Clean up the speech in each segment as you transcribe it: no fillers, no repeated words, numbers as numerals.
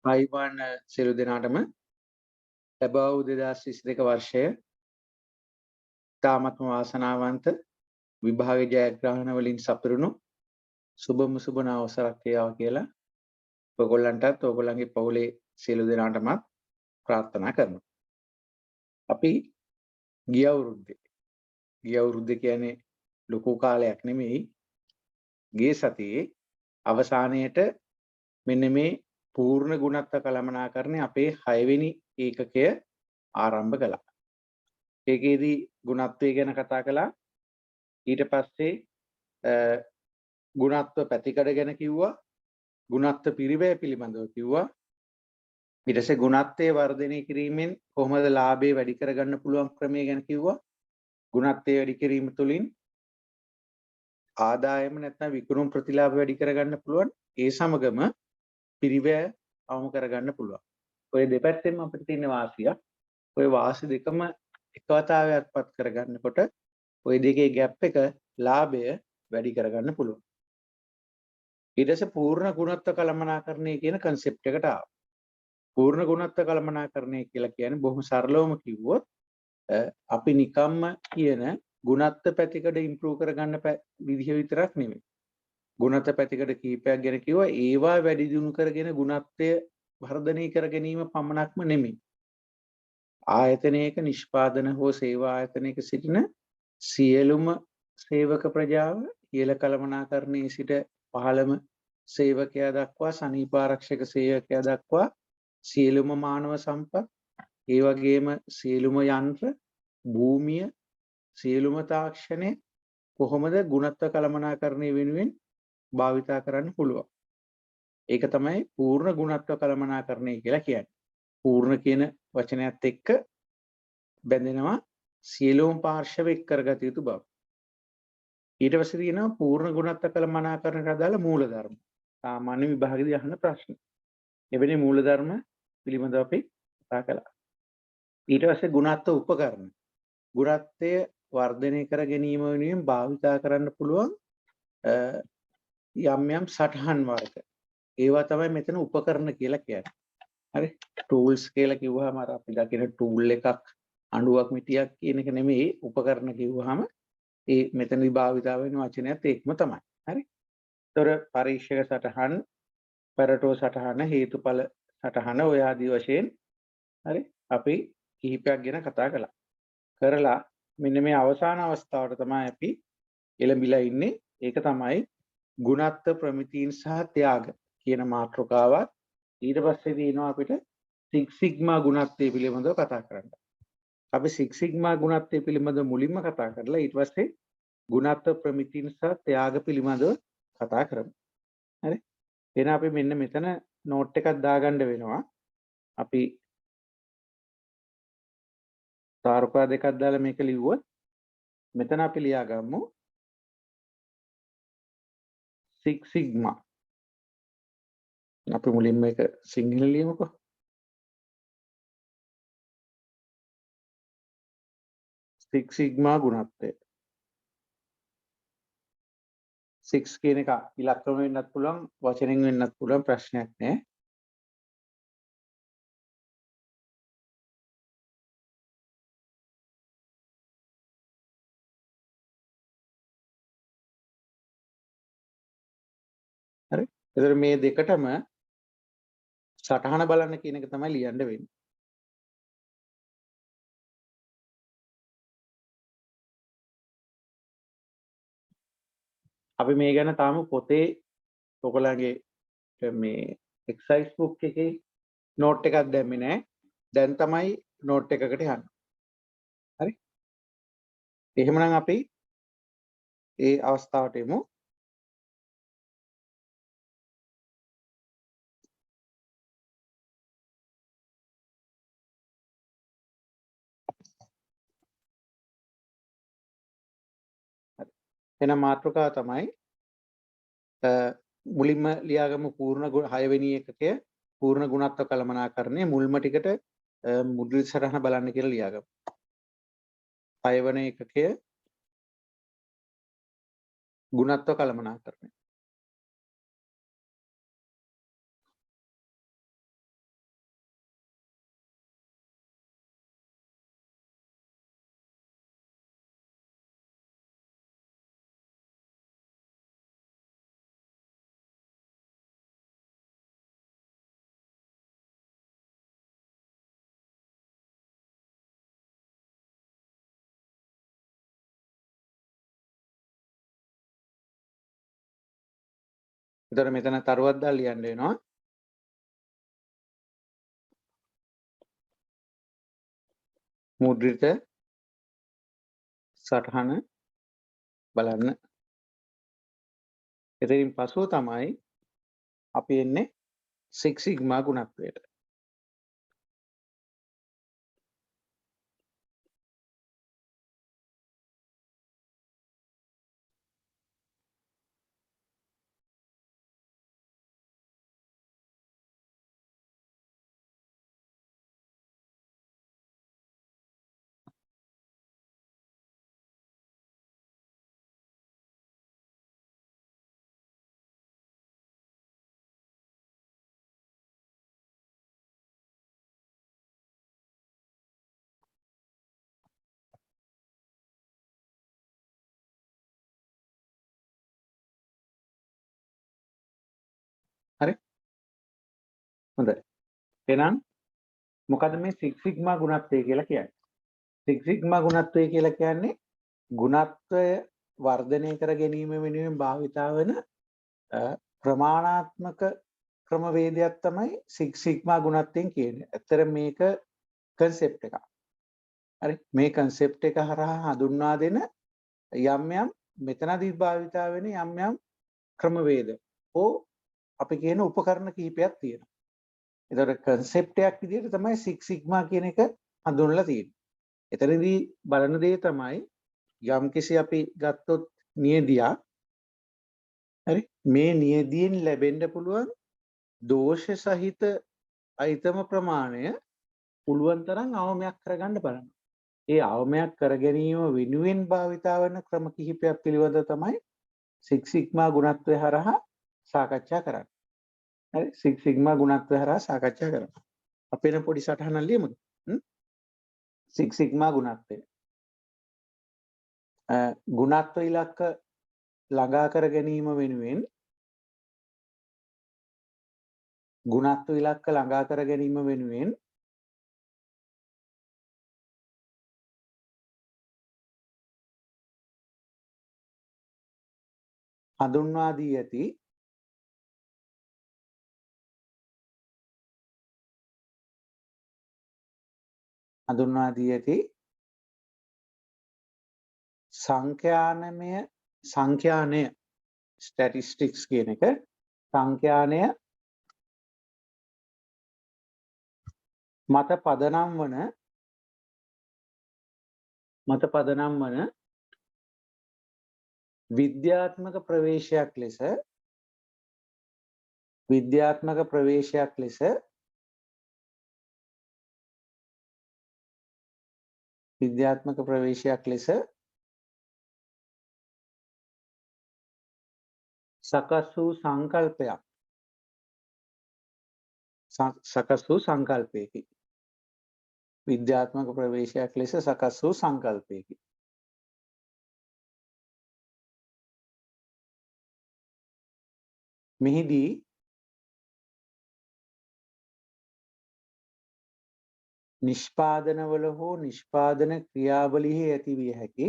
ආයුබෝවන් සියලු දෙනාටම ලැබුවා වූ 2022 වර්ෂය තාමත්ම වාසනාවන්ත විභාග ජයග්‍රහණ වලින් සපිරුණු සුබම සුබ අවසරක් වේවා කියලා ඔයගොල්ලන්ටත් ඔයගොල්ලන්ගේ පවුලේ සියලු දෙනාටම ප්‍රාර්ථනා කරනවා. අපි ගිය අවුරුද්දේ කියන්නේ ලොකු කාලයක් නෙමෙයි. ගිය සතියේ අවසානයේට මෙන්න මේ පූර්ණ ගුණත්ව කළමනාකරණය අපේ 6 වෙනි ඒකකය ආරම්භ කළා. ඒකෙදී ගුණත්වය ගැන කතා කළා. ඊට පස්සේ ගුණත්ව පැතිකඩ ගැන කිව්වා. ගුණත්ව පිරිවැය පිළිබඳව කිව්වා. ඊට පස්සේ ගුණත්වයේ වර්ධනය කිරීමෙන් කොහොමද ලාභය වැඩි කරගන්න පුළුවන් ක්‍රමය ගැන කිව්වා. ගුණත්වය වැඩි කිරීම තුළින් ආදායම නැත්නම් විකුණුම් ප්‍රතිලාභ වැඩි කරගන්න පුළුවන්. ඒ සමගම පිරිවැය අවම කරගන්න පුළුවන්. ඔය දෙපැත්තෙන්ම අපිට තියෙන වාසිය. ඔය වාසි දෙකම එකවතාවයක්පත් කරගන්නකොට ඔය දෙකේ ગેප් එක ලාභය වැඩි කරගන්න පුළුවන්. ඊට පස්සේ පූර්ණ ගුණත්ව කළමනාකරණය කියන concept එකට ආවා. පූර්ණ ගුණත්ව කළමනාකරණය කියලා කියන්නේ බොහොම සරලවම කිව්වොත් අපි නිකම්ම කියන ගුණත්ව පැතිකඩ ඉම්ප්‍රූව් කරගන්න විදිහ විතරක් නෙමෙයි. ගුණත්ව පැතිකඩ කීපයක් ගැන කිව්වා. ඒවා වැඩි දියුණු කරගෙන ගුණත්වය වර්ධනය කර ගැනීම පමණක්ම නෙමෙයි. ආයතනයක නිෂ්පාදන හෝ සේවා ආයතනයක සිටින සියලුම සේවක ප්‍රජාව ඉහළ කළමනාකරණයේ සිට පහළම සේවකයා දක්වා සනීප ආරක්ෂක සේවකයා දක්වා සියලුම මානව සම්පත් ඒ වගේම සියලුම යන්ත්‍ර භූමිය සියලුම තාක්ෂණය කොහොමද ගුණත්ව කළමනාකරණය වෙනුවෙන් භාවිතා කරන්න පුළුවන්. ඒක තමයි පූර්ණ ගුණත්ව කළමනාකරණය කියලා කියන්නේ. පූර්ණ කියන වචනයත් එක්ක බැඳෙනවා සියලුම පාර්ශව එක් කරගත යුතු බව. ඊට පස්සේ තියෙනවා පූර්ණ ගුණත්ව කළමනාකරණයට අදාළ මූලධර්ම. සාමාන්‍ය විභාගෙදී අහන ප්‍රශ්න. එවැනි මූලධර්ම පිළිබඳව අපි කතා කළා. ඊට පස්සේ ගුණත්ව උපකරණ. ගුණත්වය වර්ධනය කර ගැනීම වෙනුවෙන් භාවිතා කරන්න පුළුවන් යම් යම් සටහන් වර්ග. ඒවා තමයි මෙතන උපකරණ කියලා කියන්නේ. හරි. ටූල්ස් කියලා කිව්වහම අර අපි දකින ටූල් එකක් අණුවක් මිටියක් කියන එක නෙමෙයි. උපකරණ කිව්වහම ඒ මෙතනදී භාවිතා වෙන වචනයත් ඒකම තමයි. හරි. ඒතර පරීක්ෂක සටහන්, පැරටෝ සටහන, හේතුඵල සටහන ඔය ආදී වශයෙන් හරි අපි කිහිපයක් ගැන කතා කළා. කරලා මෙන්න මේ අවසාන අවස්ථාවට තමයි අපි එළඹිලා ඉන්නේ. ඒක තමයි ගුණත්ව ප්‍රමිතීන් සහ ත්‍යාග කියන මාතෘකාවත්. ඊට පස්සේ තියෙනවා අපිට සික්ස් සිග්මා ගුණත්වය පිළිබඳව කතා කරන්න. අපි සික්ස් සිග්මා ගුණත්වය පිළිබඳව මුලින්ම කතා කරලා ඊට පස්සේ ගුණත්ව ප්‍රමිතීන් සහ ත්‍යාග පිළිබඳව කතා කරමු. හරි. එහෙනම් අපි මෙන්න මෙතන නෝට් එකක් දාගන්න වෙනවා. අපි තාරකා දෙකක් දාලා මේක ලිව්වොත් මෙතන අපි ලියාගමු සික්ස් සිග්මා. අපි මුලින්ම මේක සිංහල ලියමුකෝ. සික්ස් සිග්මා ගුණත්වය. 6 කියන එක ඉලක්කම වෙන්නත් පුළුවන් වචනෙන් වෙන්නත් පුළුවන් ප්‍රශ්නයක් නෑ. හරි. ඒතර මේ දෙකටම සටහන බලන්න කියන එක තමයි ලියන්න වෙන්නේ. අපි මේ ගැන තාම පොතේ ඔයගොල්ලන්ගේ මේ එක්සර්සයිස් බුක් එකේ නෝට් එකක් දැම්මේ නෑ. දැන් තමයි නෝට් එකකට යන්නේ. හරි. එහෙමනම් අපි ඒ අවස්ථාවට එමු. එහෙනම් මාතෘකාව තමයි මුලින්ම ලියාගමු පූර්ණ 6 වෙනි එකකය පූර්ණ ගුණත්ව කළමනාකරණය මුල්ම ටිකට මුද්‍රිත සටහන බලන්න කියලා ලියාගමු. 6 වෙනි එකකය ගුණත්ව කළමනාකරණය. එතකොට මෙතන තරුවක් දාලා ලියන්න වෙනවා. මුද්‍රිත සටහන බලන්න. එතනින් පසුව තමයි අපි එන්නේ සික්ස් සිග්මා ගුණත්වයට. හරි? හොඳයි. එහෙනම් මොකද මේ සික්ස් සිග්මා ගුණත්වය කියලා කියන්නේ? සික්ස් සිග්මා ගුණත්වය කියලා කියන්නේ ගුණත්වය වර්ධනය කර ගැනීම වෙනුවෙන් භාවිතා වන ප්‍රමාණාත්මක ක්‍රමවේදයක් තමයි සික්ස් සිග්මා ගුණත්වයෙන් කියන්නේ. ඇත්තට මේක කන්සෙප්ට් එකක්. හරි? මේ කන්සෙප්ට් එක හරහා හඳුන්වා දෙන යම් යම් මෙතනදී භාවිතා වෙන යම් යම් ක්‍රමවේද ඕ අපි කියන උපකරණ කිහිපයක් තියෙනවා. ඒතකොට කන්සෙප්ට් එකක් විදිහට තමයි සික්ස් සිග්මා කියන එක හඳුන්වලා තියෙන්නේ. එතනදී බලන දේ තමයි යම්කිසි අපි ගත්තොත් නියදියක්. හරි? මේ නියදියෙන් ලැබෙන්න පුළුවන් දෝෂ සහිත අයිතම ප්‍රමාණය පුළුවන් තරම් අවමයක් කරගන්න බලන්න. ඒ අවමයක් කර ගැනීම වෙනුවෙන් භාවිතා වන ක්‍රම කිහිපයක් පිළිබඳ තමයි සික්ස් සිග්මා ගුණත්වය හරහා සාකච්ඡා කරන්නේ. හරි? සික්ස් සිග්මා ගුණත්වය හරහා සාකච්ඡා කරනවා. අපි එන පොඩි සටහනක් ලියමුද? Six sigma ගුණත්වය. ගුණත්ව ඉලක්ක ළඟා කර ගැනීම වෙනුවෙන් ගුණත්ව ඉලක්ක ළඟා කර ගැනීම වෙනුවෙන් හඳුන්වා දී ඇති සංඛ්‍යානය ස්ටැටිස්ටික්ස් කියන එක සංඛ්‍යානය මත පදනම් වන විද්‍යාත්මක ප්‍රවේශයක් ලෙස සකස් වූ සංකල්පයකි. විද්‍යාත්මක ප්‍රවේශයක් ලෙස සකස් වූ සංකල්පයකි. මෙහිදී නිෂ්පාදනවල හෝ නිෂ්පාදන ක්‍රියාවලියෙහි ඇතිවිය හැකි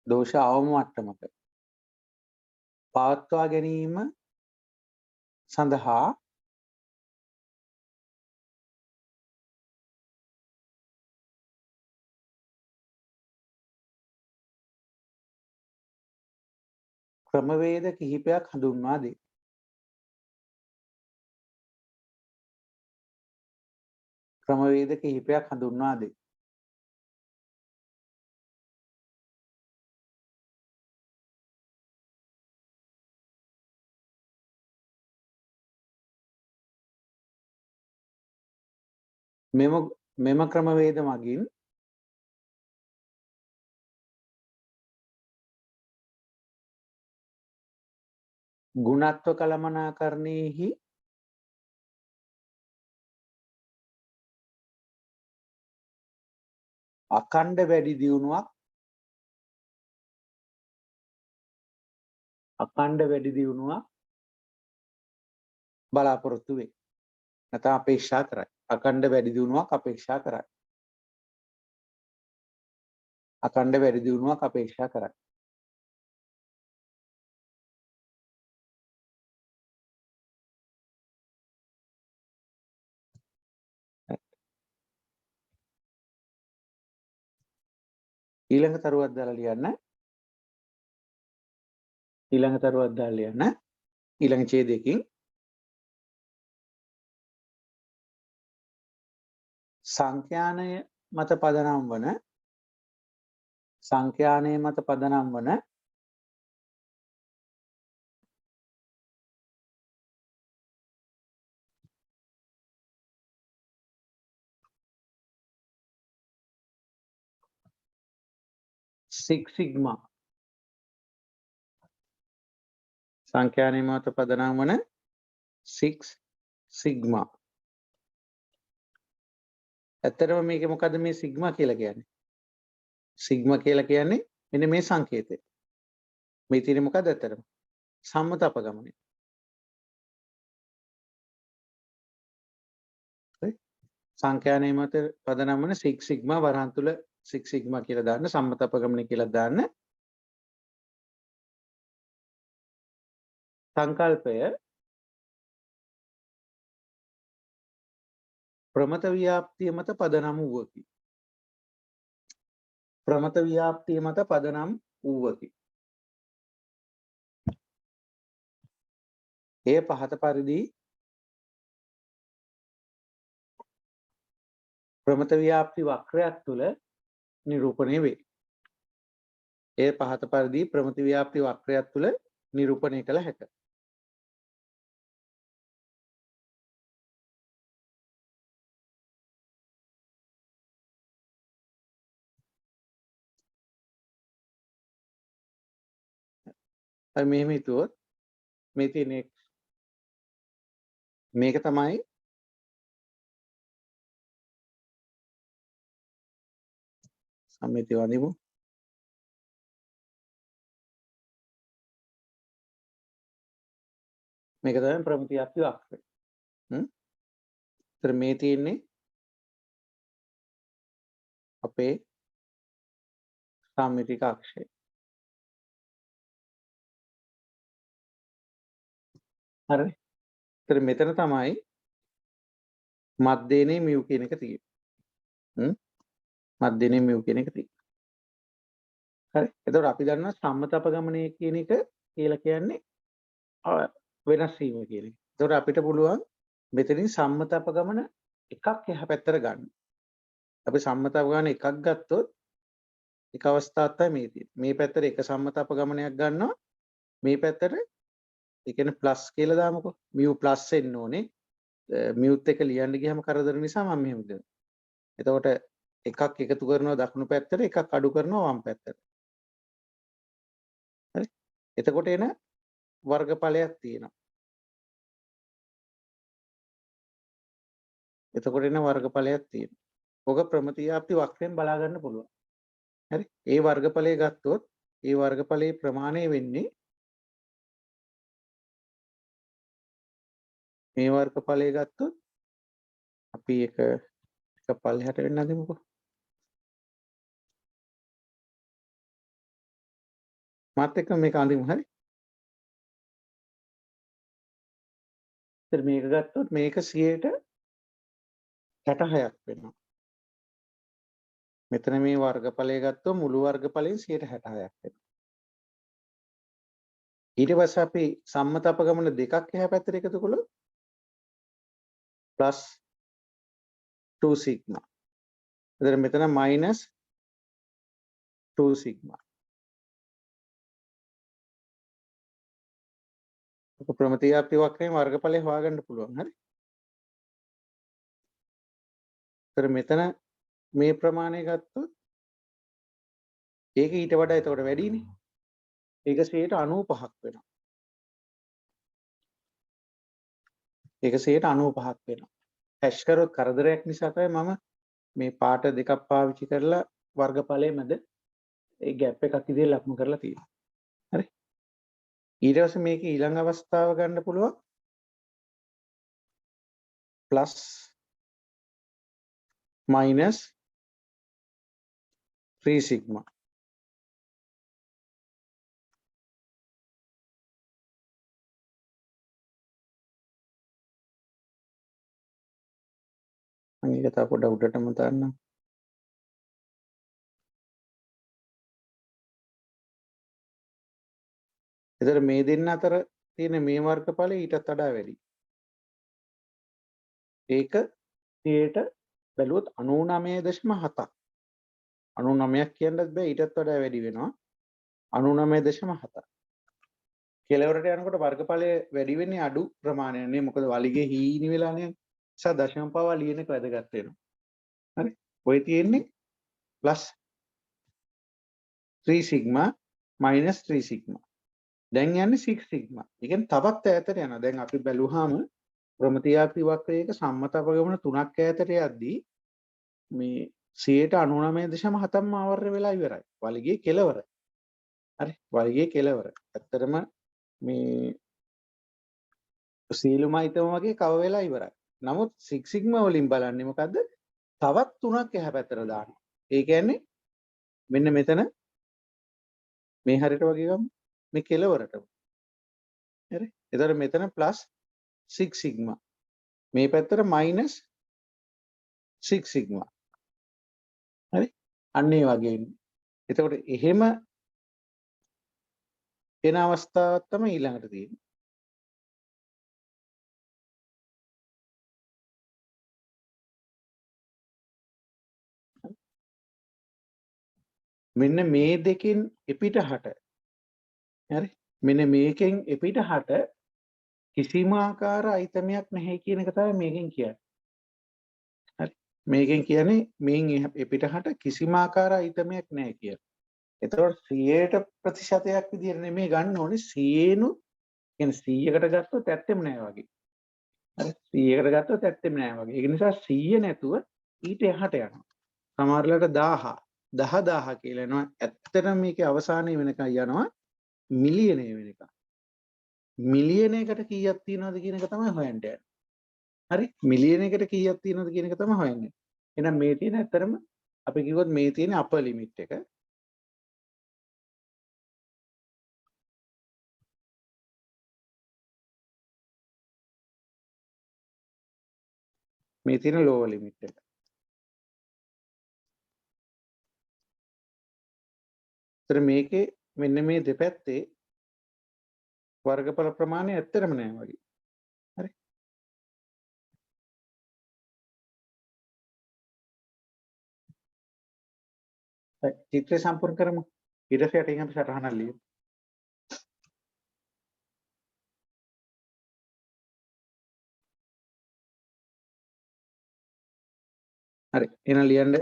දෝෂ අවම මට්ටමක පවත්වා ගැනීම සඳහා ක්‍රමවේද කිහිපයක් හඳුන්වා දේ. මෙම ක්‍රමවේද මගින් ගුණත්ව කළමනාකරණයෙහි අඛණ්ඩ වැඩි දියුණුවක් අඛණ්ඩ වැඩි දියුණුවක් බලාපොරොත්තු වේ. නැත්නම් අපේක්ෂා කරයි. අඛණ්ඩ වැඩි දියුණුවක් අපේක්ෂා කරයි. අඛණ්ඩ වැඩි දියුණුවක් අපේක්ෂා කරයි. ඊළඟ තරුවක් දාලා ලියන්න. ඊළඟ තරුවක් දාලා ලියන්න. ඊළඟ ඡේදයකින් සංඛ්‍යානය මත පදනම් වන සංඛ්‍යානයේ මත පදනම් වන සික්ස් සිග්මා සංඛ්‍යානයේ මත පදනම් වන සික්ස් සිග්මා. ඇත්තටම මේක මොකද්ද මේ සිග්මා කියලා කියන්නේ? සිග්මා කියලා කියන්නේ මෙන්න මේ සංකේතය. මේ තියෙන්නේ මොකද්ද ඇත්තටම? සම්මත අපගමනය. සංඛ්‍යානයේ මත පදනම් වන සික්ස් සිග්මා වරහන් තුල සික්ස් සිග්මා කියලා දාන්න, සම්මත අපගමනය කියලා දාන්න. සංකල්පය ප්‍රමත ව්‍යාප්තිය මත පදනම් වූවකි. ප්‍රමත ව්‍යාප්තිය මත පදනම් වූවකි. එය පහත පරිදි ප්‍රමත ව්‍යාප්ති වක්‍රයක් තුල නිරූපණය වේ. එය පහත පරිදි ප්‍රමත ව්‍යාප්ති වක්‍රයක් තුල නිරූපණය කළ හැකිය. අපි මෙහෙම හිතුවොත් මේ තියෙන මේක තමයි සම්මිතිය වඳිමු. මේක තමයි ප්‍රමත ව්‍යාප්ති වක්‍රය. ඒතර මේ තියෙන්නේ අපේ සම්මිතික අක්ෂය. හරි. ඒතර මෙතන තමයි මධ්‍යනේ මියු කියන එක තියෙන්නේ. මධ්‍යනේ මියු කියන එක තියෙන්නේ. හරි. එතකොට අපි දන්නවා සම්මත අපගමනය කියන එක කියලා කියන්නේ වෙනස් වීම කියන එක. එතකොට අපිට පුළුවන් මෙතනින් සම්මත අපගමන එකක් එහා පැත්තට ගන්න. අපි සම්මත අපගමන එකක් ගත්තොත් එක අවස්ථාවක් තමයි මේ තියෙන්නේ. මේ පැත්තට එක සම්මත අපගමනයක් ගන්නවා. මේ පැත්තට ඒ කියන්නේ ප්ලස් කියලා දාමුකෝ. මියු ප්ලස් එන්න ඕනේ. මියුත් එක ලියන්න ගියම කරදර නිසා මම මෙහෙම දෙනවා. එතකොට එකක් එකතු කරනවා දකුණු පැත්තට, එකක් අඩු කරනවා වම් පැත්තට. හරි. එතකොට එන වර්ගඵලයක් තියෙනවා. එතකොට එන වර්ගඵලයක් තියෙනවා. ඔක ප්‍රමත ව්‍යාප්ති වක්‍රයෙන් බලා ගන්න පුළුවන්. හරි. ඒ වර්ගඵලය ගත්තොත් ඒ වර්ගඵලයේ ප්‍රමාණය වෙන්නේ මේ වර්ගඵලය ගත්තොත් අපි එක පල්ලෙහාට වෙන්න හදමුකෝ. මාත් එක්ක මේක අඳිමු. හරි. ඉතින් මේක ගත්තොත් මේක 66ක් වෙනවා. මෙතන මේ වර්ගඵලය ගත්තොත් මුළු වර්ගඵලයෙන් 66ක් වෙනවා. ඊට පස්සේ අපි සම්මත අපගමන දෙකක් එහා පැත්තට එකතු කළොත් ප්ලස් 2 සිග්මා. එතන මෙතන මයිනස් 2 සිග්මා. ඔක ප්‍රමත ව්‍යාප්ති වක්‍රයෙන් වර්ගඵලය හොයාගන්න පුළුවන්. හරි. ඒතර මෙතන මේ ප්‍රමාණය ගත්තොත් ඒක ඊට වඩා එතකොට වැඩිනේ. ඒක 95ක් වෙනවා. ඒක 95ක් වෙනවා. හැෂ් කරොත් කරදරයක් නිසා තමයි මම මේ පාට දෙකක් පාවිච්චි කරලා වර්ගඵලයේ මැද ඒ ગેප් එකක් ඉදිරිය ලක්ම කරලා තියෙනවා. හරි. ඊට පස්සේ මේකේ ඊළඟ අවස්ථාව ගන්න පුළුවන් plus minus 3 sigma. මේක තව පොඩ උඩටම දාන්න. එතකොට මේ දෙන්න අතර තියෙන මේ වර්ගඵලය ඊටත් වඩා වැඩි. ඒක 100ට බැලුවොත් 99.7ක්. 99ක් කියන්නත් බෑ ඊටත් වඩා වැඩි වෙනවා. 99.7ක්. කෙලවරට යනකොට වර්ගඵලය වැඩි වෙන්නේ අඩු ප්‍රමාණයක් නේ. මොකද වලිගේ හීනි වෙලානේ. නිසා දශම පවා ලියන එක වැදගත් වෙනවා. හරි. ඔය තියෙන්නේ plus 3 sigma minus 3 sigma. දැන් යන්නේ 6 sigma. ඒ කියන්නේ තවත් ඈතට යනවා. දැන් අපි බැලුවාම ප්‍රමතියාපි වක්‍රයක සම්මත අපගමන 3ක් ඈතට යද්දී මේ 99.7ම ආවරණය වෙලා ඉවරයි. වලිගේ කෙලවර. හරි. වලිගේ කෙලවර. ඇත්තටම මේ සීලුම අයිතම වගේ කව වෙලා ඉවරයි. නමුත් 6 sigma වලින් බලන්නේ මොකද්ද? තවත් 3ක් එහා පැත්තට දානවා. ඒ කියන්නේ මෙන්න මෙතන මේ හරියට වගේ ගමු. මේ කෙලවරට. හරි. එතකොට මෙතන plus 6 sigma. මේ පැත්තට minus 6 sigma. හරි. අන්න ඒ වගේ එන්නේ. එතකොට එහෙම එන අවස්ථාවක් තමයි ඊළඟට තියෙන්නේ. මෙන්න මේ දෙකෙන් එපිටහට හරි මෙන්න මේකෙන් එපිටහට කිසිම ආකාර අයිතමයක් නැහැ කියන එක තමයි මේකෙන් කියන්නේ. හරි මේකෙන් කියන්නේ මේන් එපිටහට කිසිම ආකාර අයිතමයක් නැහැ කියලා. එතකොට 100ට ප්‍රතිශතයක් විදිහට නෙමෙයි ගන්න ඕනේ 100 කියන්නේ 100කට ගත්තොත් ඇත්තෙම නැහැ වගේ. හරි 100කට ගත්තොත් ඇත්තෙම නැහැ වගේ. ඒක නිසා 100 නැතුව ඊට එහාට යනවා. සමහරවිට 1000 10000 කියලා එනවා. ඇත්තටම මේකේ අවසානයේ වෙනකන් යනවා මිලියනය වෙනකන්. මිලියනයකට කීයක් තියෙනවද කියන එක තමයි හොයන්න යන්නේ. හරි මිලියනයකට කීයක් තියෙනවද කියන එක තමයි හොයන්නේ. එහෙනම් මේ තියෙන ඇත්තටම අපි කිව්වොත් මේ තියෙන අපර් ලිමිට් එක. මේ තියෙන ලෝවර් ලිමිට් එක. ඒතර මේකේ මෙන්න මේ දෙපැත්තේ වර්ගඵල ප්‍රමාණය ඇත්තටම නෑ වගේ. හරි. චිත්‍රය සම්පූර්ණ කරමු. ඊට පස්සේ යටින් අපි සටහනක් ලියමු. හරි. එහෙනම් ලියන්න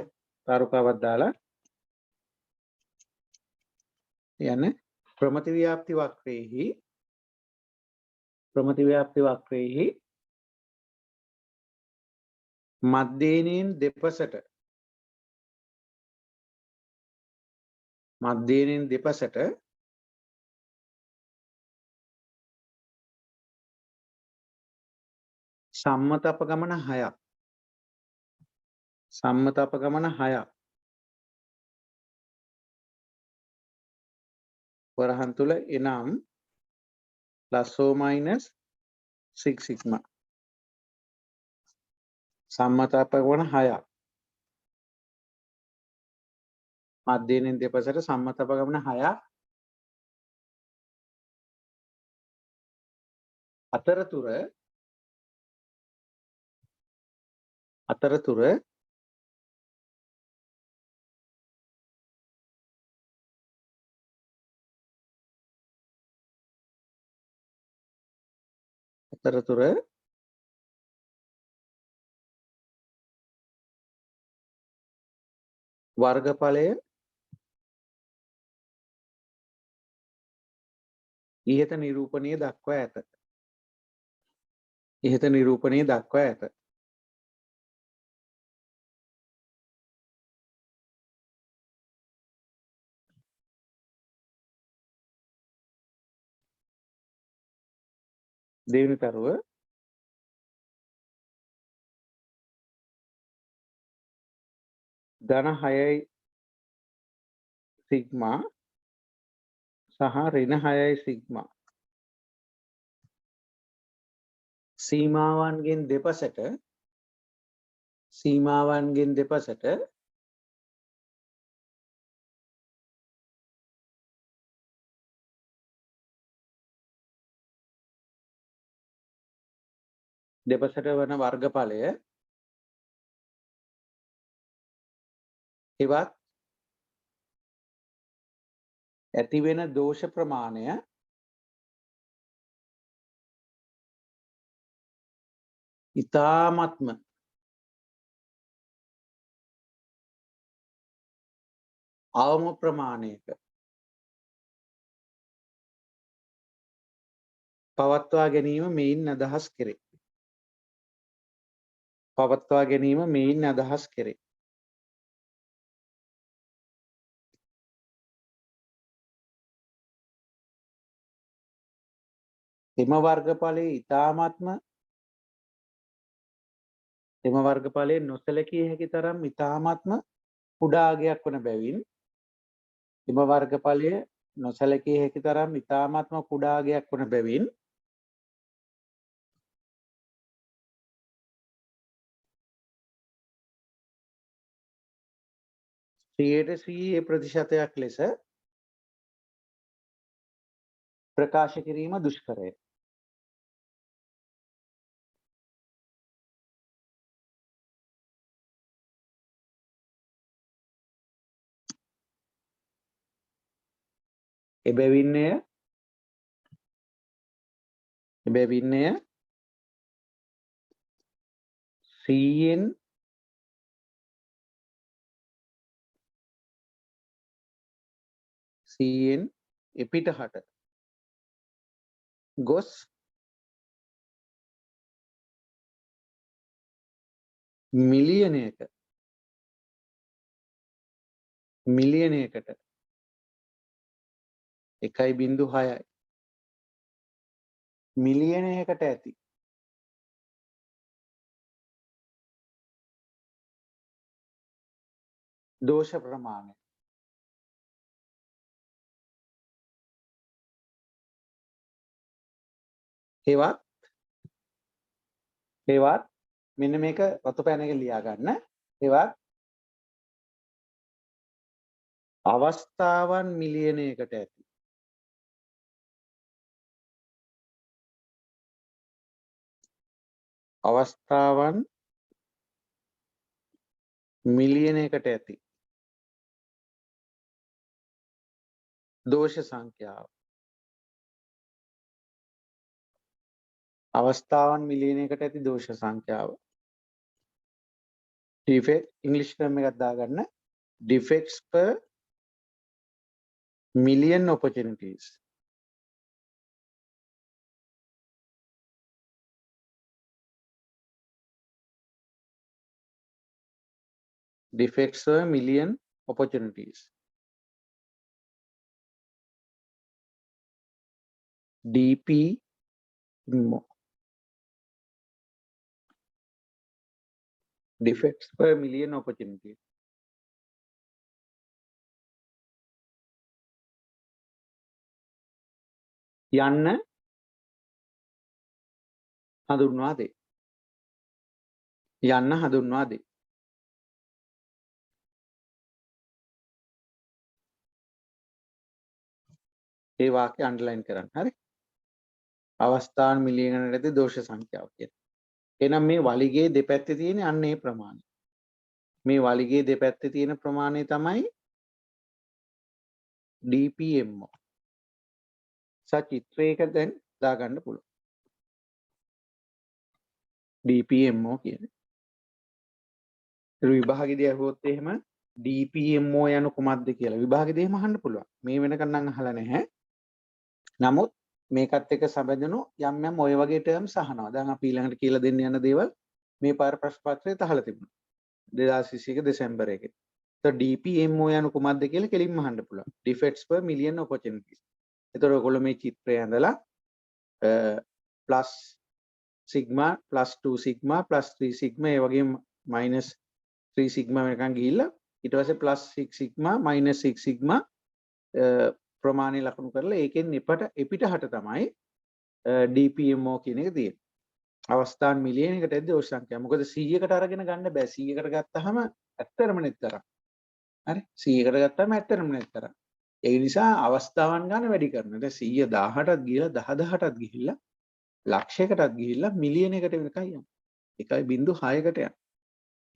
තාරුකාවක් දාලා යන්නේ ප්‍රමති ව්‍යාප්ති වක්‍රයේහි මධ්‍යේනයෙන් දෙපසට සම්මත අපගමන 6ක් වරහන් තුල එනම් plus or minus 6 sigma සම්මත අපගමන 6ක් මධ්‍යයෙන් දෙපසට සම්මත අපගමන 6ක් අතරතුර වර්ගඵලය ඉහත නිරූපණයේ දක්වා ඇත. දෙවෙනි තරුව ධන 6යි සිග්මා සහ ඍණ 6යි සිග්මා සීමාවන්ගෙන් දෙපසට වන වර්ගඵලය ඉවත් ඇති වෙන දෝෂ ප්‍රමාණය ඉතාමත්ම අවම ප්‍රමාණයක පවත්වා ගැනීම මෙයින් අදහස් කෙරේ. එම වර්ගඵලයේ නොසැලකිය හැකි තරම් ඉතාමත්ම කුඩා අගයක් වන බැවින් ප්‍රතිශතයක් ලෙස ප්‍රකාශ කිරීම දුෂ්කරය. එබැවින් එය 100න් එපිටහට ගොස් මිලියනයකට 1.6යි මිලියනයකට ඇති දෝෂ ප්‍රමාණය හෙවත් මෙන්න මේක රතු පැනක ලියා ගන්න. හෙවත් අවස්ථාවන් මිලියනයකට ඇති දෝෂ සංඛ්‍යාව. defect English term එකක් දාගන්න. defects per million opportunities. DPMO. Defects per million opportunities. යන්න හඳුන්වා දේ. ඒ වාක්‍ය අන්ඩර්ලයින් කරන්න. හරි. අවස්ථාන් මිලියනකට ඇති දෝෂ සංඛ්‍යාව කියලා. එහෙනම් මේ වලිගේ දෙපැත්තේ තියෙන අන්න ඒ ප්‍රමාණය. මේ වලිගේ දෙපැත්තේ තියෙන ප්‍රමාණය තමයි DPMO. චිත්‍රයක දැන් දාගන්න පුළුවන්. DPMO කියන්නේ. විභාගෙදී අහුවොත් එහෙම DPMO යනු කුමක්ද කියලා විභාගෙදී එහෙම අහන්න පුළුවන්. මේ වෙනකන් නම් අහලා නැහැ. නමුත් මේකත් එක්ක සම්බන්ධනු යම් ඔය වගේ ටර්ම්ස් අහනවා. දැන් අපි ඊළඟට කියලා දෙන්න යන දේවල් මේ පාර ප්‍රශ්න පත්‍රයේ තහලා තිබුණා. 2021 දෙසැම්බර් එකේ. તો DPMO යනු කුමක්ද කියලා කෙලින්ම අහන්න පුළුවන්. defects per million opportunities. එතකොට ඔයගොල්ලෝ මේ චිත්‍රය ඇඳලා plus sigma plus 2 sigma plus 3 sigma ඒ වගේම minus 3 sigma වෙනකන් ගිහිල්ලා ඊට පස්සේ plus 6 sigma minus 6 sigma ප්‍රමාණය ලකුණු කරලා ඒකෙන් එපිටහට තමයි DPMO කියන එක තියෙන්නේ. අවස්ථාන් මිලියනයකට දෝෂ සංඛ්‍යාව. මොකද 100කට අරගෙන ගන්න බෑ. 100කට ගත්තාම ඇත්තරම නෙතරම්. හරි 100කට ගත්තාම ඇත්තරම නෙතරම්. ඒ නිසා අවස්ථාවන් ගන්න වැඩි කරනවා. දැන් 100 1000ටත් ගිහලා 10000ටත් ගිහිල්ලා ලක්ෂයකටත් ගිහිල්ලා මිලියනයකට වෙනකන් යනවා. 1.6කට යනවා.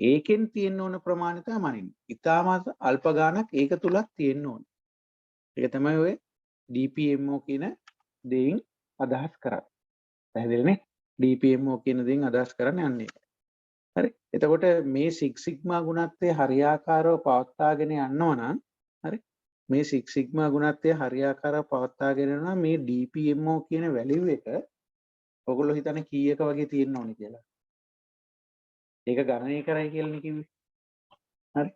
ඒකෙන් තියෙන්න ඕන ප්‍රමාණය තමයි මනින්නේ. ඊටමත් අල්ප ගාණක් ඒක තුලක් තියෙන්න ඕන. ඒක තමයි ඔය DPMO කියන දෙයින් අදහස් කරන්නේ. පැහැදිලිනේ? DPMO කියන දෙයින් අදහස් කරන්නේ යන්නේ. හරි. එතකොට මේ 6 සිග්මා ගුණත්වයේ හරියාකාරව පවත්වාගෙන යනවා නම් හරි. මේ 6 සිග්මා ගුණත්වයේ හරියාකාරව පවත්වාගෙන යනවා මේ DPMO කියන වැලියු එක ඔයගොල්ලෝ හිතන්නේ කීයක වගේ තියෙන්න ඕනේ කියලා. ඒක ගණනය කරයි කියලානේ කිව්වේ. හරි.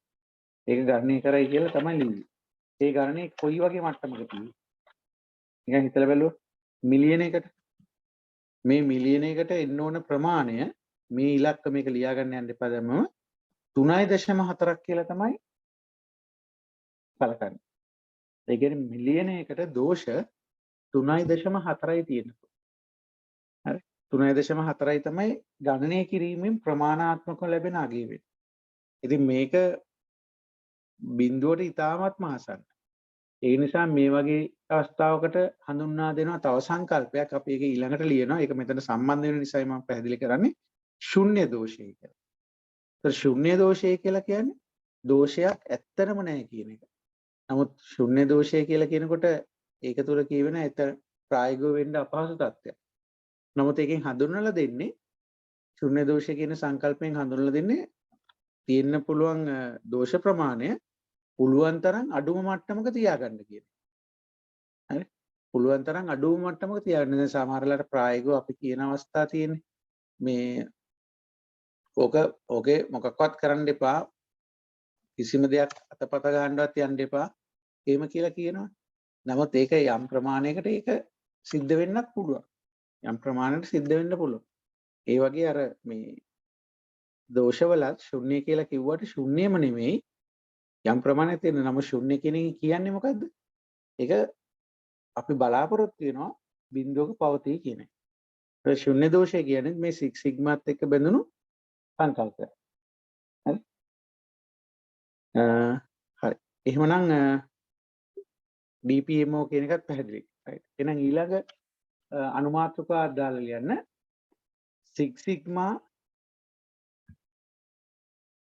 ඒක ගණනය කරයි කියලා තමයි ලිව්වේ. ඒ ගණනේ කොයි වගේ මට්ටමක තියෙන්නේ? නිකන් හිතලා බලුවා මිලියනයකට මේ මිලියනයකට එන්න ඕන ප්‍රමාණය මේ ඉලක්ක මේක ලියා ගන්න යන්න එපා දැම්මම 3.4ක් කියලා තමයි කලකන්නේ. ඒ කියන්නේ මිලියනයකට දෝෂ 3.4යි තියෙන්නේ. හරි 3.4යි තමයි ගණනය කිරීමෙන් ප්‍රමාණාත්මකව ලැබෙන අගය වෙන්නේ. ඉතින් මේක බිඳුවට ඉතාමත්ම ආසන්න. ඒ නිසා මේ වගේ අවස්ථාවකට හඳුන්වා දෙනවා තව සංකල්පයක් අපි ඒක ඊළඟට ලියනවා. ඒක මෙතන සම්බන්ධ වෙන නිසායි මම පැහැදිලි කරන්නේ ශුන්‍ය දෝෂය කියලා. ඒතර ශුන්‍ය දෝෂය කියලා කියන්නේ දෝෂයක් ඇත්තටම නැහැ කියන එක. නමුත් ශුන්‍ය දෝෂය කියලා කියනකොට ඒක තුල කියවෙන ඒතර ප්‍රායෝගිකව වෙන්න අපහසු තත්ත්වයක්. නමුත් ඒකෙන් හඳුන්වලා දෙන්නේ ශුන්‍ය දෝෂය කියන සංකල්පයෙන් හඳුන්වලා දෙන්නේ තියෙන්න පුළුවන් දෝෂ ප්‍රමාණය පුළුවන් තරම් අඩුම මට්ටමක තියාගන්න කියන. හරි? පුළුවන් තරම් අඩුම මට්ටමක තියාගන්න. දැන් සමහරලාට ප්‍රායෝගිකව අපි කියන අවස්ථා තියෙන්නේ. මේ ඕකේ මොකක්වත් කරන්න එපා. කිසිම දෙයක් අතපත ගන්නවත් යන්න එපා. එහෙම කියලා කියනවා. නමුත් ඒක යම් ප්‍රමාණයකට ඒක සිද්ධ වෙන්නත් පුළුවන්. යම් ප්‍රමාණයකට සිද්ධ වෙන්න පුළුවන්. ඒ වගේ අර මේ දෝෂවලත් ශුන්‍ය කියලා කිව්වට ශුන්‍යම නෙමෙයි යම් ප්‍රමාණයක් තියෙන. නම ශුන්‍ය කියන එක කියන්නේ මොකද්ද? ඒක අපි බලාපොරොත්තු වෙනවා බිඳුවක පවතී කියන එක. ඒ ශුන්‍ය දෝෂය කියන්නේ මේ 6 සිග්මාත් එක්ක බැඳුණු සංකල්පයක්. හරි? හරි. එහෙමනම් DPMO කියන එකත් පැහැදිලි. right. එහෙනම් ඊළඟ අනුමාත්‍රකාවක් දාලා ලියන්න 6 සිග්මා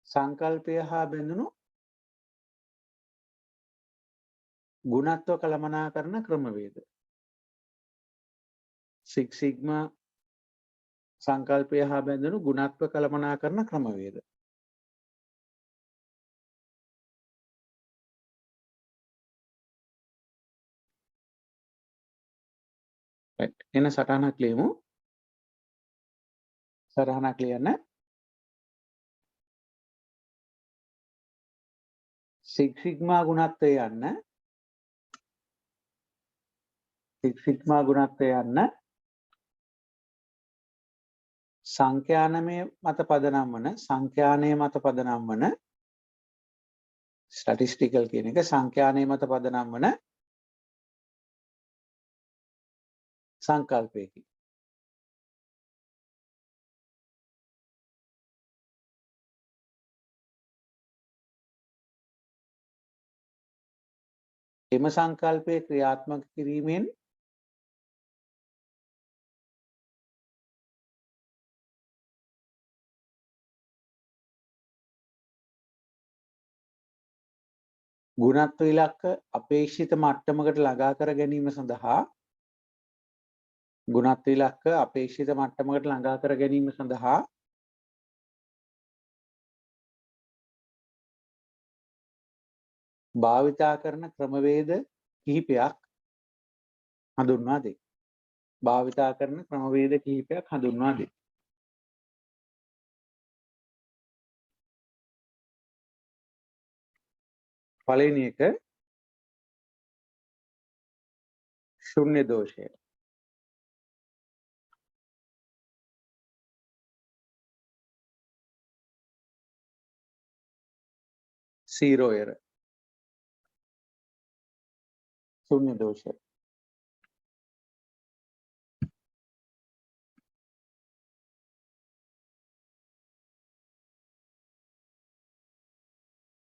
සංකල්පය හා බැඳුණු ගුණත්ව කළමනාකරන ක්‍රමවේද. 6 සිග්මා සංකල්පය හා බැඳුණු ගුණත්ව කළමනාකරන ක්‍රමවේද. right. එන සටහනක් ලියමු. සටහනක් ලියන්න 6 සිග්මා ගුණත්වය යන්න 6 සිග්මා ගුණත්වය යන්න සංඛ්‍යානමය මත පදනම් වන සංඛ්‍යානය මත පදනම් වන ස්ටැටිස්ටිකල් කියන එක සංඛ්‍යානය මත පදනම් වන සංකල්පයකි. එම සංකල්පය ක්‍රියාත්මක කිරීමෙන් ගුණත්ව ඉලක්ක අපේක්ෂිත මට්ටමකට ළඟා කර ගැනීම සඳහා ගුණත්ව ඉලක්ක අපේක්ෂිත මට්ටමකට ළඟා කර ගැනීම සඳහා භාවිතා කරන ක්‍රමවේද කිහිපයක් හඳුන්වා දෙයි. භාවිතා කරන ක්‍රමවේද කිහිපයක් හඳුන්වා දෙයි. පළවෙනි එක ශුන්‍ය දෝෂය. 0 error. ශුන්‍ය දෝෂය.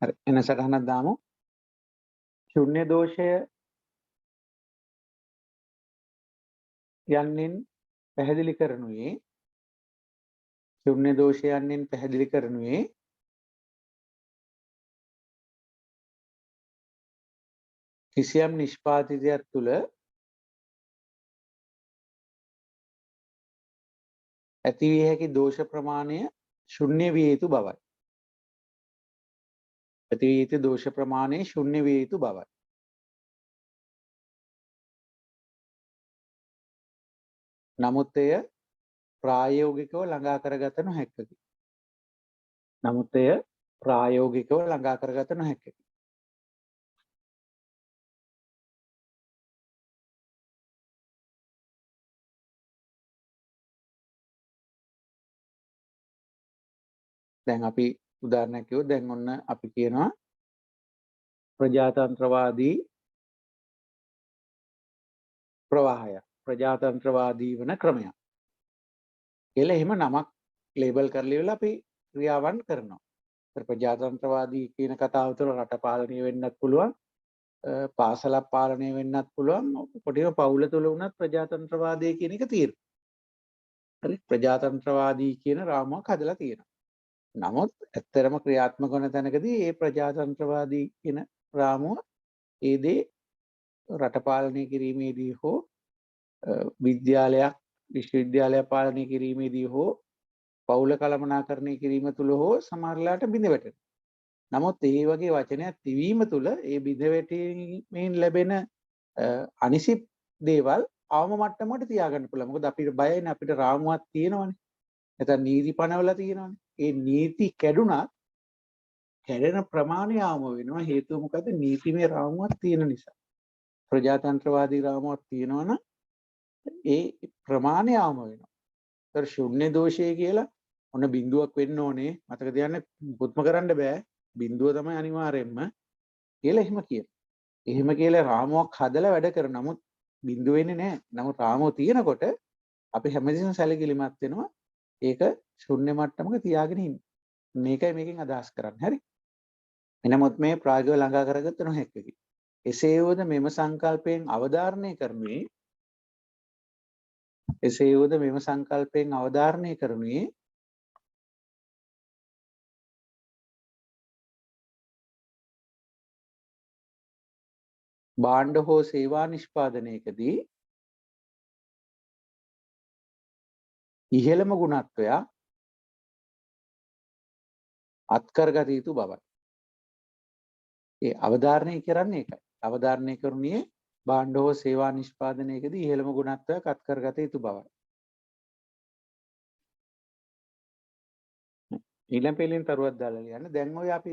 හරි එන සටහනක් දාමු. ශුන්‍ය දෝෂය යන්නෙන් පැහැදිලි කරනුයේ ශුන්‍ය දෝෂය යන්නෙන් පැහැදිලි කරනුයේ කිසියම් නිෂ්පාදිතයක් තුළ ඇති විය හැකි දෝෂ ප්‍රමාණය ශුන්‍ය විය යුතු බවයි. ඇති විය යුතු දෝෂ ප්‍රමාණය ශුන්‍ය විය යුතු බවයි. නමුත් එය ප්‍රායෝගිකව ළඟා කරගත නොහැක්කකි. නමුත් එය ප්‍රායෝගිකව ළඟා කරගත නොහැක්කකි. දැන් අපි උදාහරණයක් කිව්වොත් දැන් ඔන්න අපි කියනවා ප්‍රජාතන්ත්‍රවාදී ප්‍රවාහය ප්‍රජාතන්ත්‍රවාදී වන ක්‍රමයක් කියලා එහෙම නමක් ලේබල් කරලා ඉවරලා අපි ක්‍රියාවන් කරනවා. ප්‍රජාතන්ත්‍රවාදී කියන කතාව තුළ රට පාලනය වෙන්නත් පුළුවන්, පාසලක් පාලනය වෙන්නත් පුළුවන්, කොටිම පවුල තුළ වුණත් ප්‍රජාතන්ත්‍රවාදය කියන එක තියෙනවා. හරි ප්‍රජාතන්ත්‍රවාදී කියන රාමුවක් හදලා තියෙනවා. නමුත් ඇත්තරම ක්‍රියාත්මක වන තැනකදී මේ ප්‍රජාතන්ත්‍රවාදී කියන රාමුව ඒ දේ රට පාලනය කිරීමේදී හෝ විද්‍යාලයක් විශ්වවිද්‍යාලයක් පාලනය කිරීමේදී හෝ පවුල කළමනාකරණය කිරීම තුළ හෝ සමහරලාට බිඳ වැටෙනවා. නමුත් ඒ වගේ වචනයක් තිබීම තුළ ඒ බිඳ වැටීමෙන් ලැබෙන අනිසි දේවල් අවම මට්ටමකට තියාගන්න පුළුවන්. මොකද අපිට බයයිනේ අපිට රාමුවක් තියෙනවනේ. නැත්නම් නීති පනවලා තියෙනවනේ. ඒ නීති කැඩුනත් කැඩෙන ප්‍රමාණය අවම වෙනවා. හේතුව මොකද? නීතිමය රාමුවක් තියෙන නිසා. ප්‍රජාතන්ත්‍රවාදී රාමුවක් තියෙනවනම් ඒ ප්‍රමාණය අවම වෙනවා. ඒතර ශුන්‍ය දෝෂය කියලා ඔන්න බිඳුවක් වෙන්න ඕනේ. මතක තියාගන්න පුත්ම කරන්න බෑ. බිඳුව තමයි අනිවාර්යෙන්ම කියලා එහෙම කියනවා. එහෙම කියලා රාමුවක් හදලා වැඩ කර නමුත් බිඳුව වෙන්නේ නැහැ. නමුත් රාමුව තියෙනකොට අපි හැමදේම සැලකිලිමත් වෙනවා. ඒක ශුන්‍ය මට්ටමක තියාගෙන ඉන්න. මේකයි මේකෙන් අදහස් කරන්නේ. හරි. එනමුත් මේ ප්‍රායෝගිකව ළඟා කරගත්ත නොහැක්කකි. එසේ වුවද මෙම සංකල්පයෙන් අවධාරණය කරනුයේ එසේ වුවද මෙම සංකල්පයෙන් අවධාරණය කරනුයේ භාණ්ඩ හෝ සේවා නිෂ්පාදනයකදී ඉහළම ගුණත්වයක් අත්කරගත යුතු බවයි. ඒ අවධාරණය කරන්නේ ඒකයි. අවධාරණය කරනුයේ භාණ්ඩ හෝ සේවා නිෂ්පාදනයකදී ඉහළම ගුණත්වයක් අත්කරගත යුතු බවයි. ඊළඟ පෙළෙන් තරුවක් දාලා ලියන්න. දැන් ඔය අපි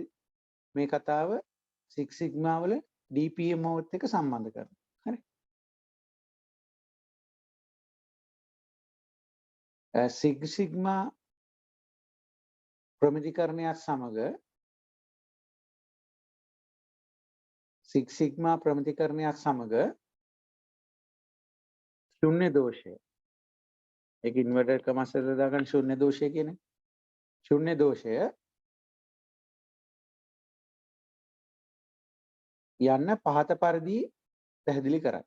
මේ කතාව Six Sigma වල DPMO ත් එක්ක සම්බන්ධ කරනවා. හරි. Six Sigma ප්‍රමිතිකරණයත් සමග Six Sigma ප්‍රමිතිකරණයත් සමග ශුන්‍ය දෝෂය. ඒක ඉන්වර්ටඩ් කමස් වල දාගන්න ශුන්‍ය දෝෂය කියන්නේ. ශුන්‍ය දෝෂය යන්න පහත පරිදි පැහැදිලි කරයි.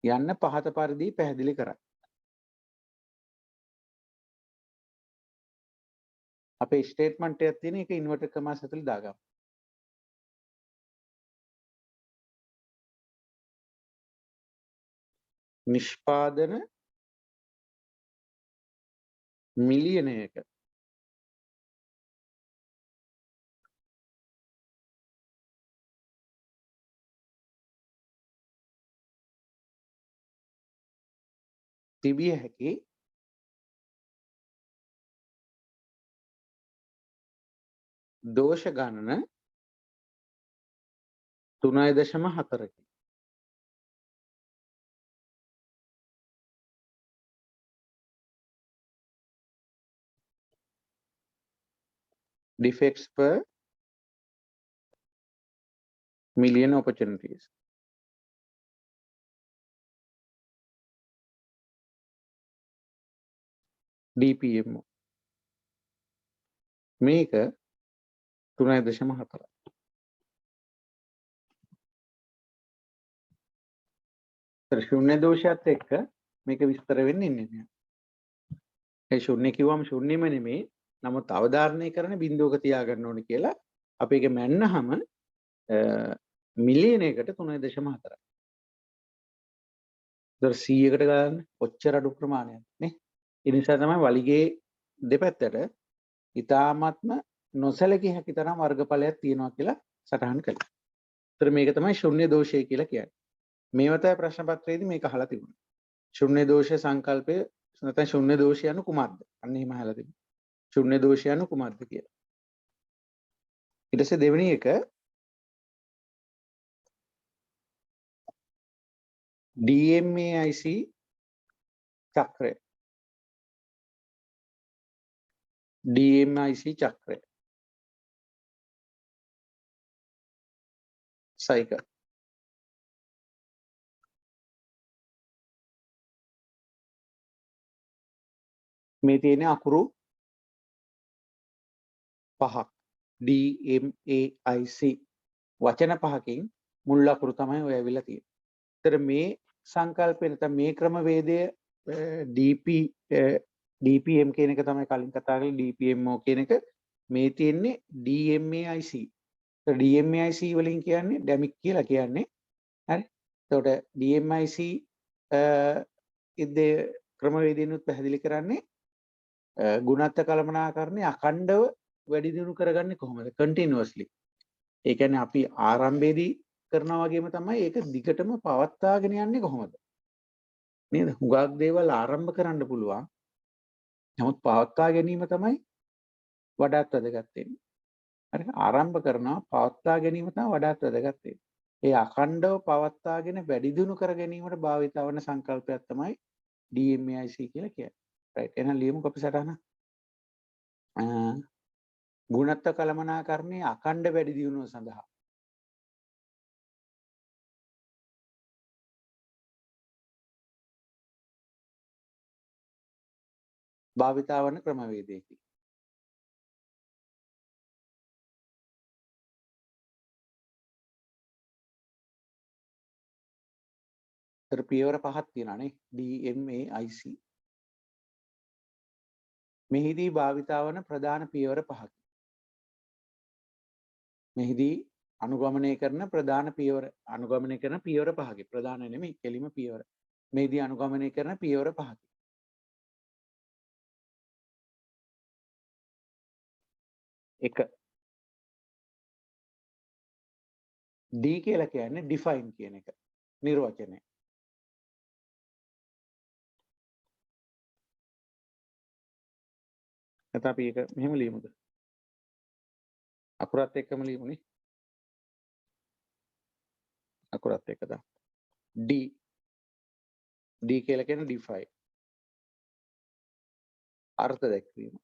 යන්න පහත පරිදි පැහැදිලි කරයි. අපේ ස්ටේට්මන්ට් එකක් තියෙන එක ඉන්වර්ටඩ් කමස් ඇතුළේ දාගමු. නිෂ්පාදන මිලියනයක තිබිය හැකි දෝෂ ගණන 3.4කි. defects per million opportunities. DPMO මේක 3.4. ශුන්‍ය දෝෂයත් එක්ක මේක විස්තර වෙන්නේ නැහැ. ඒ ශුන්‍ය කිව්වම ශුන්‍යෙම නෙමෙයි. නමුත් අවධාරණය කරන බිඳුවක තියාගන්න ඕනේ කියලා අපි ඒක මැන්නහම මිලියනයකට 3.4. දර 100කට ගන්න ඔච්චර අඩු ප්‍රමාණයක් නේ. ඒ නිසා තමයි වලිගේ දෙපැත්තට ඊ타ත්ම නොසැලකිය හැකි තරම් වර්ගඵලයක් තියෙනවා කියලා සටහන් කළා. ඒතර මේක තමයි ශුන්‍ය දෝෂය කියලා කියන්නේ. මේව තමයි ප්‍රශ්න පත්‍රයේදී මේක අහලා තිබුණේ. ශුන්‍ය දෝෂ සංකල්පය නැත්නම් ශුන්‍ය දෝෂය anu කුමක්ද? අන්න එහෙම අහලා තිබුණා. ශුන්‍ය දෝෂය anu කුමක්ද කියලා. ඊට පස්සේ දෙවෙනි එක DMAIC චක්‍රය. DMIC චක්‍රය. cycle. මේ තියෙන අකුරු පහක්. DMAIC වචන පහකින් මුල් අකුරු තමයි ඔය ඇවිල්ලා තියෙන්නේ. ඒතර මේ සංකල්පය නැත්නම් මේ ක්‍රමවේදය DPM කියන එක තමයි කලින් කතා කරේ DPMO කියන එක මේ තියෙන්නේ DMAIC. ඒතර DMAIC වලින් කියන්නේ ඩැමික් කියලා කියන්නේ. හරි. එතකොට DMAIC ඉදේ ක්‍රමවේදයනුත් පැහැදිලි කරන්නේ ගුණාත්මක කළමනාකරණය අඛණ්ඩව වැඩි දියුණු කරගන්නේ කොහොමද? continuously. ඒ කියන්නේ අපි ආරම්භයේදී කරනා වගේම තමයි ඒක දිගටම පවත්වාගෙන යන්නේ කොහොමද? නේද? හුඟක් දේවල් ආරම්භ කරන්න පුළුවන්. නමුත් පවත්වා ගැනීම තමයි වඩාත් වැදගත් වෙන්නේ. හරි. ආරම්භ කරනවා පවත්වා ගැනීම තමයි වඩාත් වැදගත් වෙන්නේ. ඒ අඛණ්ඩව පවත්වාගෙන වැඩි දියුණු කර ගැනීමට භාවිත වන සංකල්පයක් තමයි DMAIC කියලා කියන්නේ. right. එහෙනම් ලියමුකෝ අපි සටහන. ගුණාත්මක කළමනාකරණයේ අඛණ්ඩ වැඩි දියුණුව සඳහා භාවිතා වන ක්‍රමවේදයකි. ඒතර පියවර පහක් තියෙනවානේ DMAIC. මෙහිදී භාවිතා වන ප්‍රධාන පියවර පහකි. මෙහිදී අනුගමනය කරන ප්‍රධාන පියවර පහකි. ප්‍රධාන නෙමෙයි කෙලිම පියවර. මෙහිදී අනුගමනය කරන පියවර පහකි. එක D කියලා කියන්නේ define කියන එක. නිර්වචනය. නැත්නම් අපි ඒක මෙහෙම ලියමුද? අකුරත් එක්කම ලියමුනේ. අකුරත් එක්ක දා. D කියලා කියන්නේ define. අර්ථ දැක්වීම.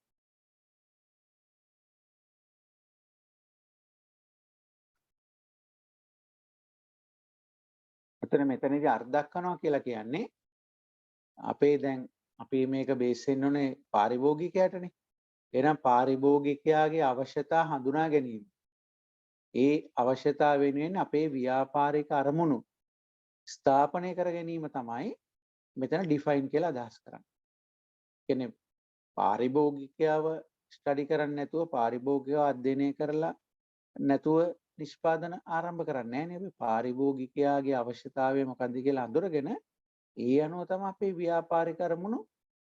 මෙතනදී අර්ථ දක්වනවා කියලා කියන්නේ අපේ දැන් අපි මේක බේස් වෙන්න ඕනේ පාරිභෝගිකයටනේ. එහෙනම් පාරිභෝගිකයාගේ අවශ්‍යතා හඳුනා ගැනීම. ඒ අවශ්‍යතාව වෙනුවෙන් අපේ ව්‍යාපාරික අරමුණු ස්ථාපනය කර ගැනීම තමයි මෙතන ඩිෆයින් කියලා අදහස් කරන්නේ. කියන්නේ පාරිභෝගිකයව ස්ටඩි කරන්නේ නැතුව පාරිභෝගිකව අධ්‍යයනය කරලා නැතුව නිෂ්පාදන ආරම්භ කරන්නේ නැහැ නේ. අපි පාරිභෝගිකයාගේ අවශ්‍යතාවය මොකක්ද කියලා අඳුරගෙන ඒ අනුව තමයි අපේ ව්‍යාපාරික අරමුණු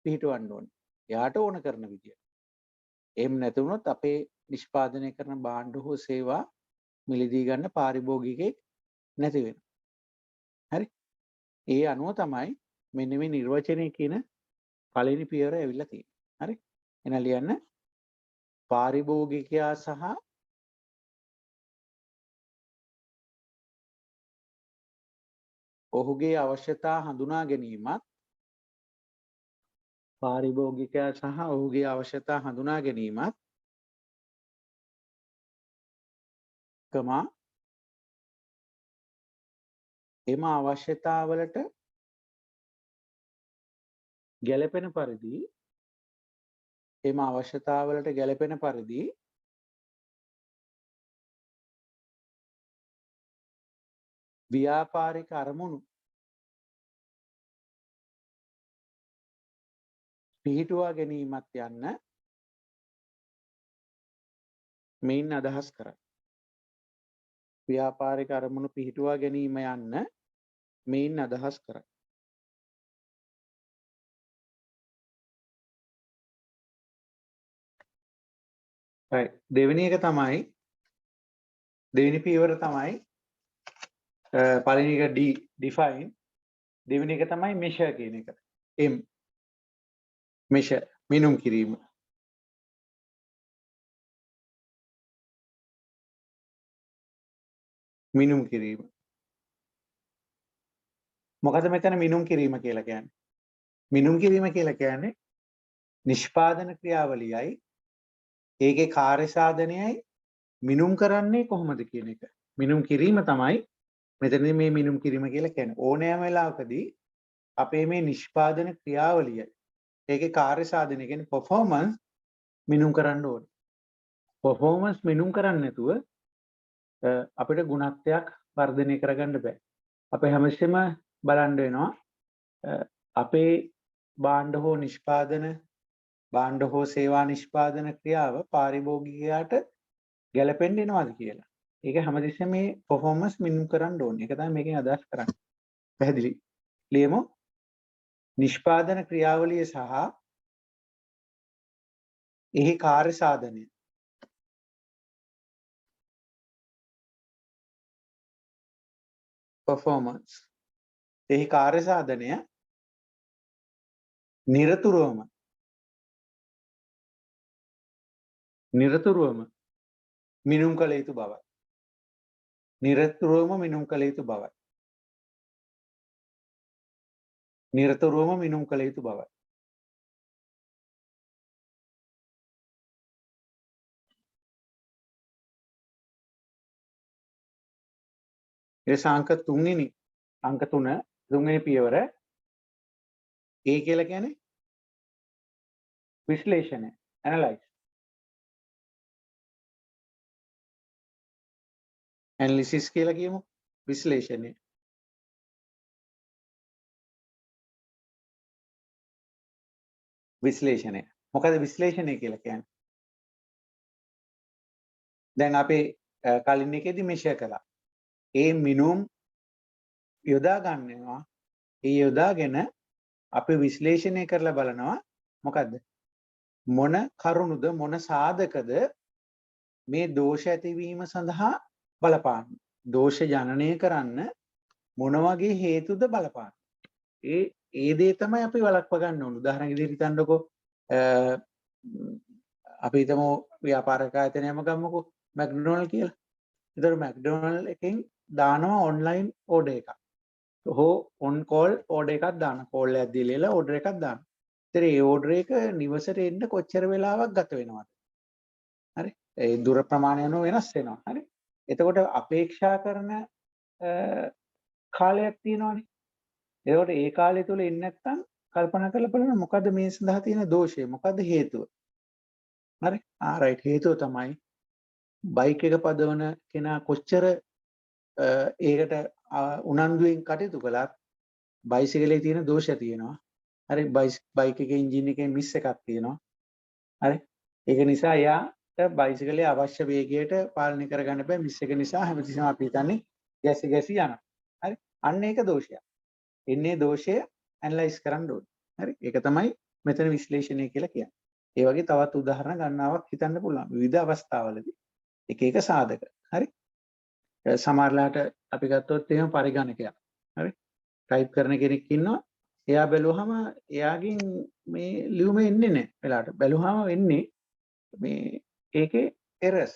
පිහිටවන්න ඕනේ. එයාට ඕන කරන විදිය. එහෙම නැතුනොත් අපේ නිෂ්පාදනය කරන භාණ්ඩ හෝ සේවා මිලදී ගන්න පාරිභෝගිකයෙක් නැති වෙනවා. හරි. ඒ අනුව තමයි මෙන්න මේ නිර්වචනය කියන පළවෙනි පියවර ඇවිල්ලා තියෙන්නේ. හරි. එහෙනම් ලියන්න පාරිභෝගිකයා සහ ඔහුගේ අවශ්‍යතා හඳුනා ගැනීමත් පාරිභෝගිකයා සහ ඔහුගේ අවශ්‍යතා හඳුනා ගැනීමත් එම අවශ්‍යතාවලට ගැළපෙන පරිදි ව්‍යාපාරික අරමුණු පිහිටුවා ගැනීමත් යන්න මෙයින් අදහස් කරයි. ව්‍යාපාරික අරමුණු පිහිටුවා ගැනීම යන්න මෙයින් අදහස් කරයි. දෙවෙනි එක තමයි දෙවෙනි පියවර තමයි පළවෙනි එක define, දෙවෙනි එක තමයි measure කියන එක. m measure මිනුම් කිරීම. මිනුම් කිරීම. මොකද මෙතන මිනුම් කිරීම කියලා කියන්නේ? මිනුම් කිරීම කියලා කියන්නේ නිෂ්පාදන ක්‍රියාවලියයි ඒකේ කාර්ය සාධනයයි මිනුම් කරන්නේ කොහොමද කියන එක. මිනුම් කිරීම තමයි මෙතනදී මේ මිනුම් කිරීම කියලා කියන්නේ. ඕනෑම වෙලාවකදී අපේ මේ නිෂ්පාදන ක්‍රියාවලිය ඒකේ කාර්ය සාධනය කියන්නේ performance මිනුම් කරන්න ඕනේ. performance මිනුම් කරන්නේ නැතුව අපිට ගුණත්වයක් වර්ධනය කරගන්න බෑ. අපි හැමතිස්සෙම බලන්න වෙනවා අපේ භාණ්ඩ හෝ නිෂ්පාදන භාණ්ඩ හෝ සේවා නිෂ්පාදන ක්‍රියාව පාරිභෝගිකයාට ගැලපෙන්න එනවාද කියලා. ඒක හැමතිස්සෙම මේ performance මිනුම් කරන්න ඕනේ. ඒක තමයි මේකෙන් අදහස් කරන්නේ. පැහැදිලි? ලියමු. නිෂ්පාදන ක්‍රියාවලිය සහ එහි කාර්ය සාධනය performance එහි කාර්ය සාධනය නිරතුරුවම මිනුම් කළ යුතු බවයි. නිරතුරුවම මිනුම් කළ යුතු බවයි. නිරතුරුවම මිනුම් කළ යුතු බවයි. ඒ අංක 3 අංක 3 තුන්වෙනි පියවර ඒ කියලා කියන්නේ විශ්ලේෂණය analyze analysis කියලා කියමු. විශ්ලේෂණය මොකද විශ්ලේෂණය කියලා කියන්නේ? දැන් අපේ කලින් එකේදී මෙෂර් කළා. ඒ මිනුම් යොදා ගන්නවා. ඒ යොදාගෙන අපි විශ්ලේෂණය කරලා බලනවා මොකද්ද? මොන කරුණුද මොන සාධකද මේ දෝෂ ඇතිවීම සඳහා බලපාන්නේ? දෝෂ ජනනය කරන්න මොන වගේ හේතුද බලපාන්නේ? ඒ දේ තමයි අපි වළක්ව ගන්න ඕන. උදාහරණයක් විදිහට හිතන්නකෝ අපි හිතමු ව්‍යාපාරික ආයතනයම ගමුකෝ මැක්ඩොනල්ඩ් කියලා. ඒතර මැක්ඩොනල්ඩ් එකෙන් දානවා ඔන්ලයින් ඕඩර් එකක්. හෝ ඔන් කෝල් ඕඩර් එකක් දාන. කෝල් එකක් දීලා ඕඩර් එකක් දාන. ඒතර ඒ ඕඩර් එක නිවසට එන්න කොච්චර වෙලාවක් ගත වෙනවද? හරි. ඒ දුර ප්‍රමාණය අනුව වෙනස් වෙනවා. හරි. එතකොට අපේක්ෂා කරන කාලයක් තියෙනවානේ. එතකොට ඒ කාලය තුල එන්නේ නැත්නම් කල්පනා කරලා බලන්න මොකද්ද මේ සඳහා තියෙන දෝෂය? මොකද්ද හේතුව? හරි. රයිට්. හේතුව තමයි බයික් එක පදවන කෙනා කොච්චර ඒකට උනන්දුවෙන් කටයුතු කළත් බයිසිකලේ තියෙන දෝෂ තියෙනවා. හරි. බයික් එකේ එන්ජින් එකේ මිස් එකක් තියෙනවා. හරි. ඒක නිසා එයාට බයිසිකලේ අවශ්‍ය වේගයට පාලනය කරගන්න බෑ. මිස් එක නිසා හැමතිස්සෙම අපි හිතන්නේ ගැසි යනවා. හරි. අන්න ඒක දෝෂයක්. එන්නේ දෝෂය ඇනලයිස් කරන්න ඕනේ. හරි. ඒක තමයි මෙතන විශ්ලේෂණය කියලා කියන්නේ. ඒ වගේ තවත් උදාහරණ ගණනාවක් හිතන්න පුළුවන්. විවිධ අවස්ථාවලදී එක එක සාධක. හරි. සමහරලාට අපි ගත්තොත් එහෙම පරිගණකයක්. හරි. ටයිප් කරන කෙනෙක් ඉන්නවා. එයා බැලුවහම එයාගෙන් මේ ලියුම එන්නේ නැහැ. වෙලාවට බැලුවහම වෙන්නේ මේ ඒකේ එරර්ස්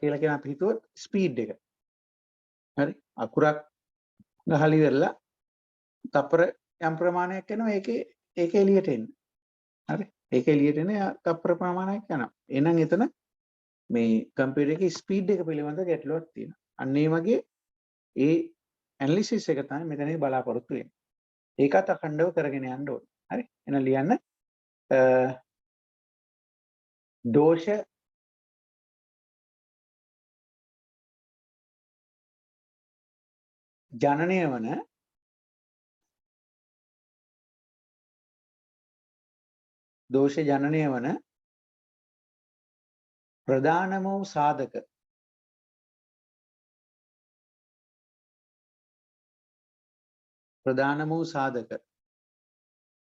කියලා කියන අපි හිතුවොත් ස්පීඩ් එක. හරි. අකුරක් ගහලා ඉවරලා තප්පර යම් ප්‍රමාණයක් යනවා ඒකේ එළියට එන්න. හරි. ඒක එළියට එන තප්පර ප්‍රමාණයක් යනවා. එහෙනම් එතන මේ කම්පියුටර් එකේ ස්පීඩ් එක පිළිබඳ ගැටලුවක් තියෙනවා. අන්න ඒ වගේ ඒ ඇනලිසිස් එක තමයි මෙතනදී බලාපොරොත්තු වෙන්නේ. ඒකත් අඛණ්ඩව කරගෙන යන්න ඕනේ. හරි. එහෙනම් ලියන්න දෝෂ ජනනය වන ප්‍රධානම වූ සාධක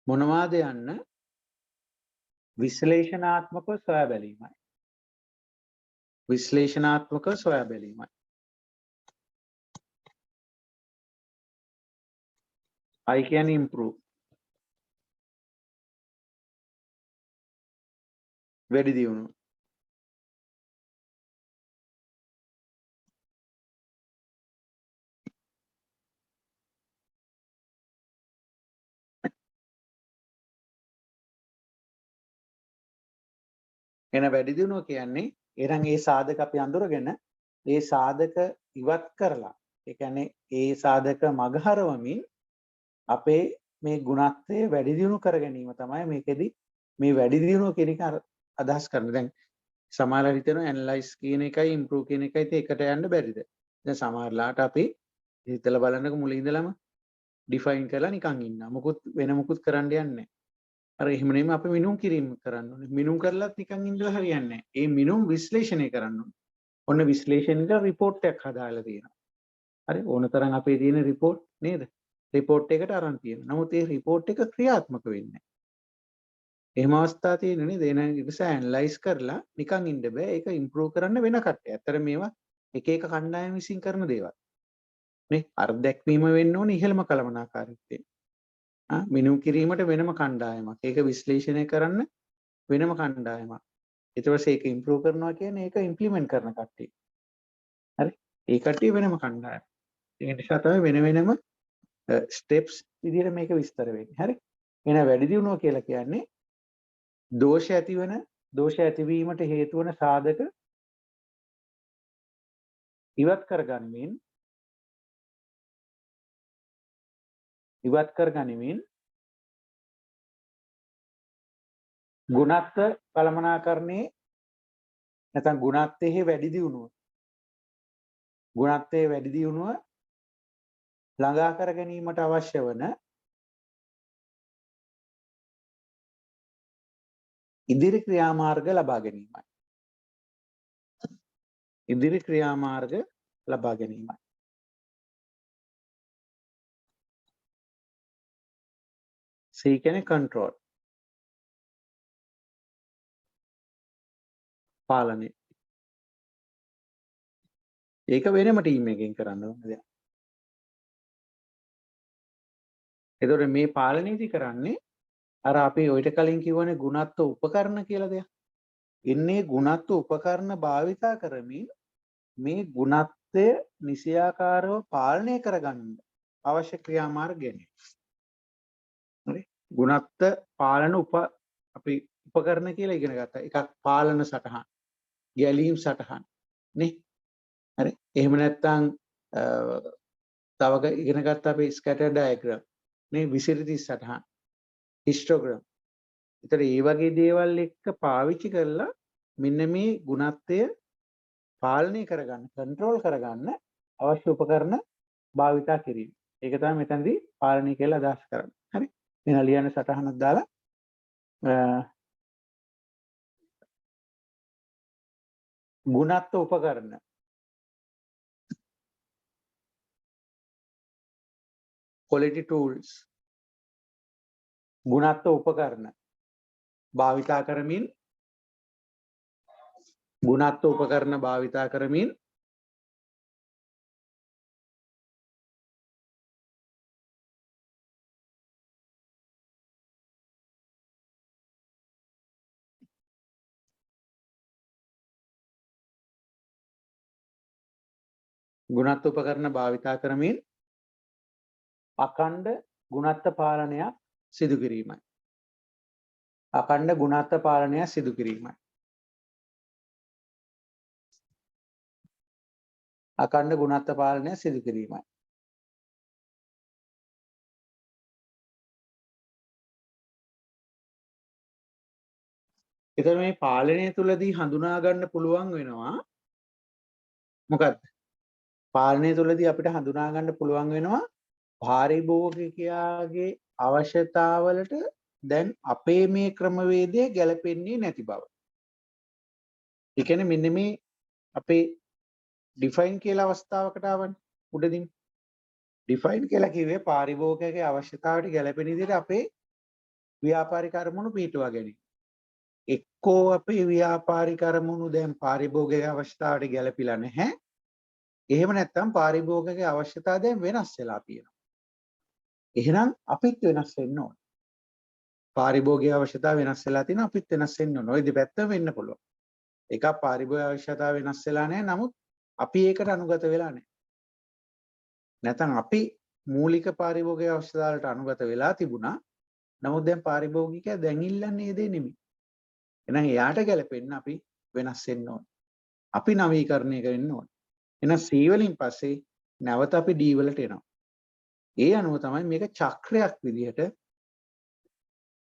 මොනවාද යන්න විශ්ලේෂණාත්මකව සොයා බැලීමයි. I can improve. වැඩි දියුණු. එන වැඩි දියුණුව කියන්නේ එහෙනම් ඒ සාධක අපි අඳුරගෙන ඒ සාධක ඉවත් කරලා ඒ කියන්නේ ඒ සාධක මගහරවමින් අපේ මේ ගුණත්වය වැඩි දියුණු කර ගැනීම තමයි මේකෙදි මේ වැඩි දියුණුව කියන එක අදහස් කරන්නේ. දැන් සමහරවල් හිතනවා ඇනලයිස් කියන එකයි ඉම්ප්‍රූව් කියන එකයි එකට යන්න බැරිද? දැන් සමහරලාට අපි හිතලා බලන්නකො මුලින් ඉඳලම ඩිෆයින් කරලා නිකන් ඉන්නවා. මොකුත් කරන්න යන්නේ නැහැ. අර එහෙම නෙමෙයි අපි මිනුම් කිරීම කරන්න ඕනේ. මිනුම් කරලත් නිකන් ඉඳලා හරියන්නේ නැහැ. ඒ මිනුම් විශ්ලේෂණය කරන්න ඕනේ. ඔන්න විශ්ලේෂණයට රිපෝට් එකක් හදාලා තියෙනවා. හරි ඕන තරම් අපේ තියෙන රිපෝට් නේද? රිපෝට් එකට අරන් තියෙනවා. නමුත් ඒ රිපෝට් එක ක්‍රියාත්මක වෙන්නේ නැහැ. එහෙම අවස්ථා තියෙන නේද? එන ඉතින් ඇනලයිස් කරලා නිකන් ඉන්න බෑ. ඒක ඉම්ප්‍රූව් කරන්න වෙන කට්ටිය. ඇත්තට මේවා එක එක කණ්ඩායම් විසින් කරන දේවල්. නේ? අර දැක්වීම වෙන්න ඕනේ ඉහළම කළමනාකාරීත්වයෙන්. මිනුම් කිරීමට වෙනම කණ්ඩායමක්. ඒක විශ්ලේෂණය කරන්න වෙනම කණ්ඩායමක්. ඊට පස්සේ ඒක ඉම්ප්‍රූව් කරනවා කියන්නේ ඒක ඉම්ප්ලිමන්ට් කරන කට්ටිය. හරි? ඒ කට්ටිය වෙනම කණ්ඩායම. ඒ නිසා තමයි වෙන වෙනම ස්ටෙප්ස් විදිහට මේක විස්තර වෙන්නේ. හරි? එහෙනම් වැඩි දියුණුව කියලා කියන්නේ දෝෂ ඇතිවීමට හේතු වන සාධක ඉවත් කරගනිමින් ගුණත්ව කළමනාකරණයේ නැත්නම් ගුණත්වයේ වැඩි දියුණුව ළඟා කර ගැනීමට අවශ්‍ය වන ඉදිරි ක්‍රියාමාර්ග ලබා ගැනීමයි. C කියන්නේ control. පාලනය. ඒක වෙනම ටීම් එකකින් කරන්න ඕන දෙයක්. එතකොට මේ පාලනයේදී කරන්නේ අර අපි ඔයිට කලින් කිව්වනේ ගුණත්ව උපකරණ කියලා දෙයක්. ඉන්නේ ගුණත්ව උපකරණ භාවිතා කරමින් මේ ගුණත්වය නිසියාකාරව පාලනය කරගන්න අවශ්‍ය ක්‍රියාමාර්ග ගැනීම. හරි? ගුණත්ව පාලන අපි උපකරණ කියලා ඉගෙන ගත්තා. එකක් පාලන සටහන්, ගැලීම් සටහන් නේ. හරි? එහෙම නැත්නම් තව ඉගෙන ගත්තා අපි ස්කැටර් ඩයග්‍රෑම් නේ, විසිරිති සටහන්, හිස්ටෝග්‍රෑම්. ඒතර මේ වගේ දේවල් එක්ක පාවිච්චි කරලා මෙන්න මේ ගුණත්වය පාලනය කරගන්න, කන්ට්‍රෝල් කරගන්න අවශ්‍ය උපකරණ භාවිතා කිරීම. ඒක තමයි මෙතනදී පාලනය කියලා අදහස් කරන්නේ. හරි? එහෙනම් ලියන්න සටහනක් දාලා ගුණත්ව උපකරණ quality tools ගුණත්ව උපකරණ භාවිතා කරමින් අඛණ්ඩ ගුණත්ව පාලනයක් සිදු කිරීමයි. එතකොට මේ පාලනය තුලදී හඳුනා ගන්න පුළුවන් වෙනවා මොකක්ද? පාලනය තුලදී අපිට හඳුනා ගන්න පුළුවන් වෙනවා පාරිභෝගිකයාගේ අවශ්‍යතාවලට දැන් අපේ මේ ක්‍රමවේදය ගැලපෙන්නේ නැති බව. ඒ කියන්නේ මෙන්න මේ අපේ ඩිෆයින් කියලා අවස්ථාවකට ආවනේ උඩදින්. ඩිෆයින් කියලා කිව්වේ පාරිභෝගිකයාගේ අවශ්‍යතාවට ගැලපෙන විදිහට අපේ ව්‍යාපාරික අරමුණු පිටුවා ගැනීම. එක්කෝ අපේ ව්‍යාපාරික අරමුණු දැන් පාරිභෝගික අවශ්‍යතාවට ගැලපිලා නැහැ. එහෙම නැත්නම් පාරිභෝගික අවශ්‍යතාව දැන් වෙනස් වෙලා තියෙනවා. එහෙනම් අපිත් වෙනස් වෙන්න ඕන. පාරිභෝගික අවශ්‍යතාව වෙනස් වෙලා තියෙනවා අපිත් වෙනස් වෙන්න ඕන. ওই දෙපැත්තම වෙන්න පුළුවන්. එකක් පාරිභෝගික අවශ්‍යතාව වෙනස් වෙලා නැහැ. නමුත් අපි ඒකට අනුගත වෙලා නැහැ. නැත්නම් අපි මූලික පාරිභෝගික අවශ්‍යතාවලට අනුගත වෙලා තිබුණා. නමුත් දැන් පාරිභෝගිකයා දැන් ඉල්ලන්නේ ඒ දේ නෙමෙයි. එහෙනම් එයාට ගැලපෙන්න අපි වෙනස් වෙන්න ඕන. අපි නවීකරණය කරන්න ඕන. එහෙනම් C වලින් පස්සේ නැවත අපි D වලට එනවා. ඒ අනුව තමයි මේක චක්‍රයක් විදිහට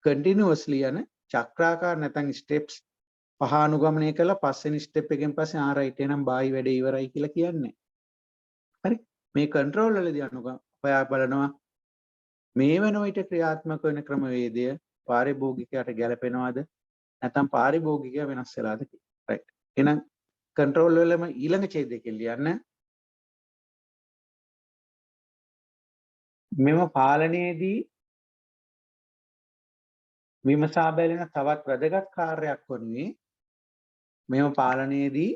continuously යන චක්‍රාකාර නැත්නම් steps පහ අනුගමනය කළා පස්වෙනි step එකෙන් පස්සේ right එහෙනම් බායි වැඩේ ඉවරයි කියලා කියන්නේ. හරි. මේ control වලදී ඔයා බලනවා මේ වෙන විට ක්‍රියාත්මක වෙන ක්‍රමවේදය පාරිභෝගිකයට ගැලපෙනවද නැත්නම් පාරිභෝගිකයා වෙනස් වෙලාද කියලා. right. එහෙනම් control වලම ඊළඟ ඡේදයකින් ලියන්න මෙම පාලනයේදී විමසා බැලෙන තවත් වැදගත් කාර්යයක් වනුයේ මෙම පාලනයේදී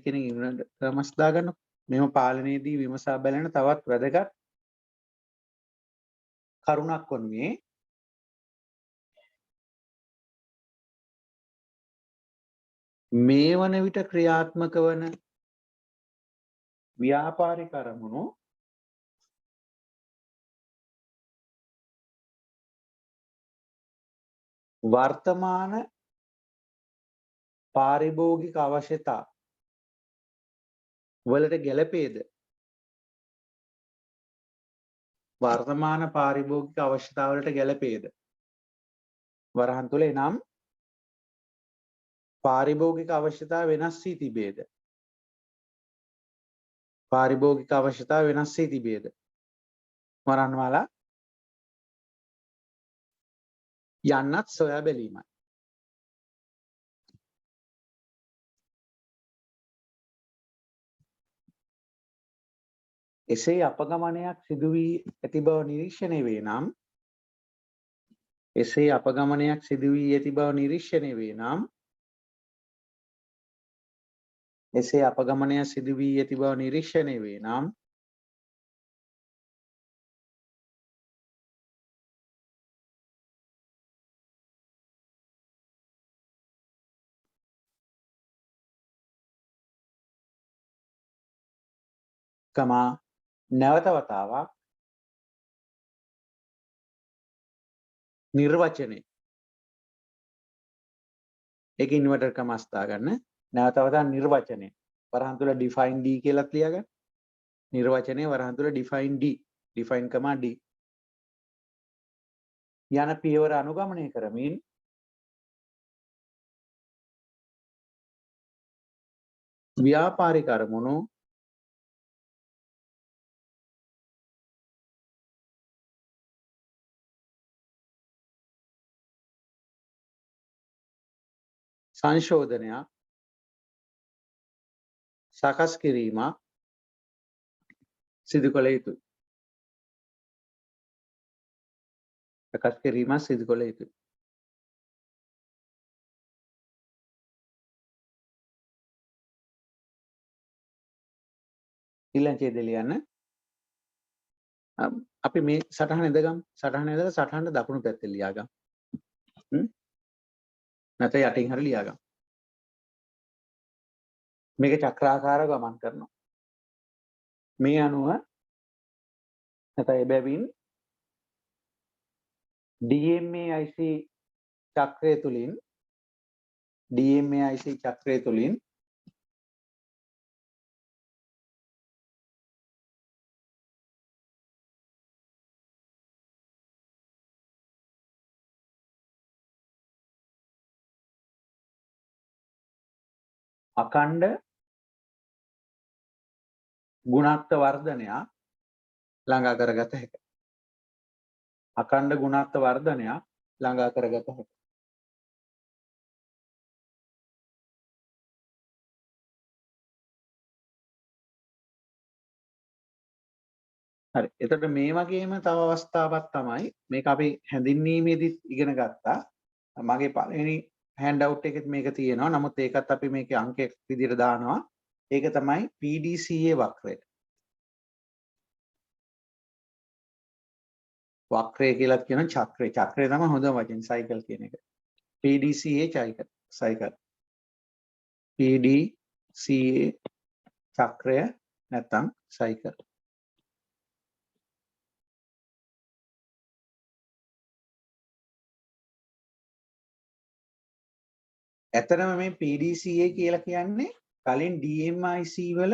කියන ඉංග්‍රීසි ටර්ම්ස් දාගන්න මෙම පාලනයේදී විමසා බැලෙන තවත් වැදගත් කරුණක් වනුයේ මේ වන විට ක්‍රියාත්මක වන ව්‍යාපාරික අරමුණු වර්තමාන පාරිභෝගික අවශ්‍යතා වලට ගැලපේද වර්තමාන පාරිභෝගික අවශ්‍යතාවලට ගැලපේද වරහන් තුල එනම් පාරිභෝගික අවශ්‍යතා වෙනස් වී තිබේද පාරිභෝගික අවශ්‍යතා වෙනස් වී තිබේද වරන් වල යන්නත් සොයා බැලීමයි එසේ අපගමනයක් සිදු වී ඇති බව නිරීක්ෂණය වේ නම් එසේ අපගමනයක් සිදු වී ඇති බව නිරීක්ෂණය වේ නම් එසේ අපගමනය සිදු වී ඇති බව නිරීක්ෂණය වේ නම් කමා නැවත වතාවක් නිර්වචනය ඒක ඉන්වර්ටර් කමාස් දාගන්න නැවත වතාවක් නිර්වචනය වරහන් තුල define d කියලා ලියාගන්න නිර්වචනය වරහන් තුල define d define කමා d යන පියවර අනුගමනය කරමින් ව්‍යාපාරික අරමුණු සංශෝධනයක් සකස් කිරීමක් සිදු කළ යුතුයි. සකස් කිරීමක් සිදු කළ යුතුයි. ඊළඟ ඡේදය ලියන්න. අපි මේ සටහන ඉඳගමු. සටහන ඉඳලා සටහන දකුණු පැත්තේ ලියාගමු. නැත්නම් යටින් හරි ලියාගමු. මේක චක්‍රාකාරව ගමන් කරනවා. මේ අනුව නැත්නම් එබැවින් DMAIC චක්‍රය තුලින් අඛණ්ඩ ගුණාත්ම වර්ධනයක් ළඟා කරගත හැකියි. අඛණ්ඩ ගුණාත්ම වර්ධනයක් ළඟා කරගත හැකියි. හරි. එතකොට මේ වගේම තව අවස්ථාවක් තමයි මේක අපි හැඳින්වීමේදීත් ඉගෙන ගත්තා. මගේ පළවෙනි හෑන්ඩ් අවුට් එකෙත් මේක තියෙනවා. නමුත් ඒකත් අපි මේකේ අංකයක් විදිහට දානවා. ඒක තමයි PDCA වක්‍රය. වක්‍රය කියලා කියන චක්‍රය. චක්‍රය තමයි හොඳම වචන සයිකල් කියන එක. PDCA cycle. PDCA චක්‍රය නැත්නම් සයිකල්. ඇතරම මේ PDCA කියලා කියන්නේ කලින් DMIC වල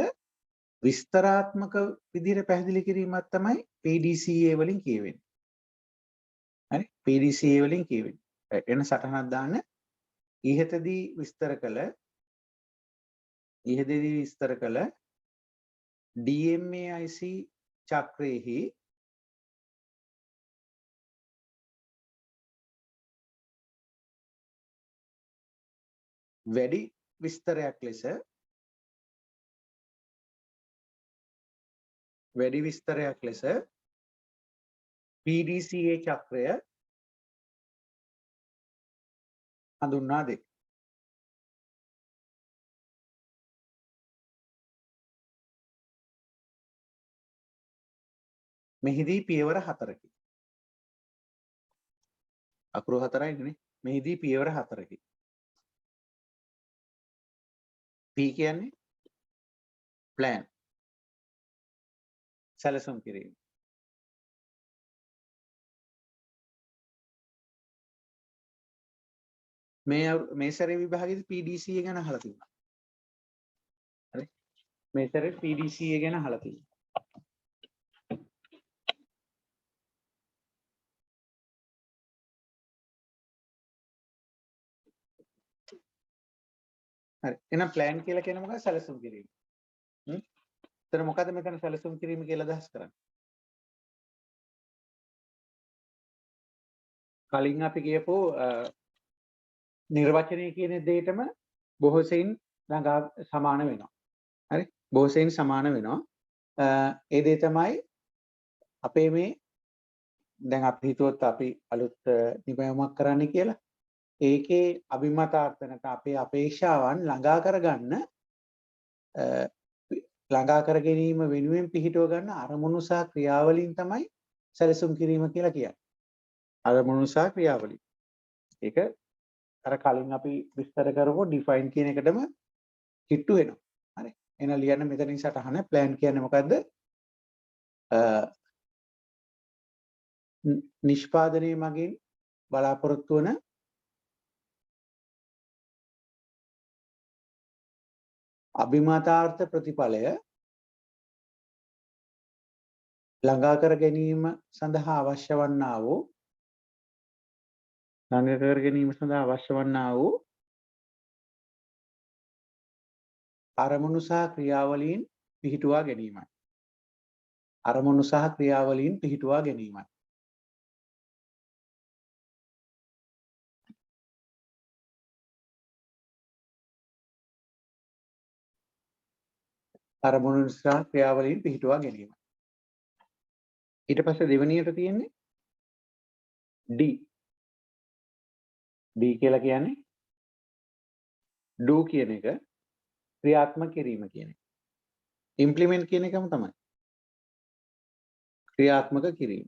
විස්තරාත්මක විදිහට පැහැදිලි කිරීමක් තමයි PDCA වලින් කියවෙන්නේ. හරි? PDCA වලින් කියවෙන්නේ. එන සටහනක් දාන්න. ඉහතදී විස්තර කළ DMAIC චක්‍රයේහි වැඩි විස්තරයක් ලෙස PDCA චක්‍රය හඳුන්වා දෙයි. මෙහිදී පියවර 4කි. අකුරු 4යිනේ. මෙහිදී පියවර 4කි. P කියන්නේ plan සැලසුම් කිරීම. මේ සැරේ විභාගෙදී PDCA ගැන අහලා තිබුණා. හරි? මේ සැරේ PDCA ගැන අහලා තිබුණා. හරි. එහෙනම් plan කියලා කියන්නේ මොකක්ද? සැලසුම් කිරීම. එතන මොකද්ද මෙතන සැලසුම් කිරීම කියලා අදහස් කරන්නේ? කලින් අපි කියපු නිර්වචනය කියන දෙයටම බොහෝ සෙයින් සමාන වෙනවා. හරි? බොහෝ සෙයින් සමාන වෙනවා. ඒ දේ තමයි අපේ මේ දැන් අපි හිතුවොත් අපි අලුත් නිමයමක් කරන්න කියලා. ඒකේ අභිමතාර්ථ නැත්නම් අපේ අපේක්ෂාවන් ළඟා කර ගැනීම වෙනුවෙන් පිහිටව ගන්න අරමුණු සහ ක්‍රියාවලින් තමයි සැලසුම් කිරීම කියලා කියන්නේ. අරමුණු සහ ක්‍රියාවලින්. ඒක අර කලින් අපි විස්තර කරපු define කියන එකටම කිට්ටු වෙනවා. හරි. එහෙනම් ලියන්න මෙතනින් සටහන plan කියන්නේ මොකද්ද? නිෂ්පාදනයේ මගින් බලාපොරොත්තු වන අභිමතාර්ථ ප්‍රතිඵලය ළඟා කර ගැනීම සඳහා අවශ්‍ය වන්නා වූ අරමුණු සහ ක්‍රියාවලීන් පිහිටුවා ගැනීමයි. අරමුණු සහ ක්‍රියාවලීන් පිහිටුවා ගැනීමයි. අරමුණු සහ ක්‍රියාවලීන් පිහිටුවා ගැනීමයි. ඊට පස්සේ දෙවෙනියට තියෙන්නේ D. D කියලා කියන්නේ do කියන එක ක්‍රියාත්මක කිරීම කියන එක. implement කියන එකම තමයි. ක්‍රියාත්මක කිරීම.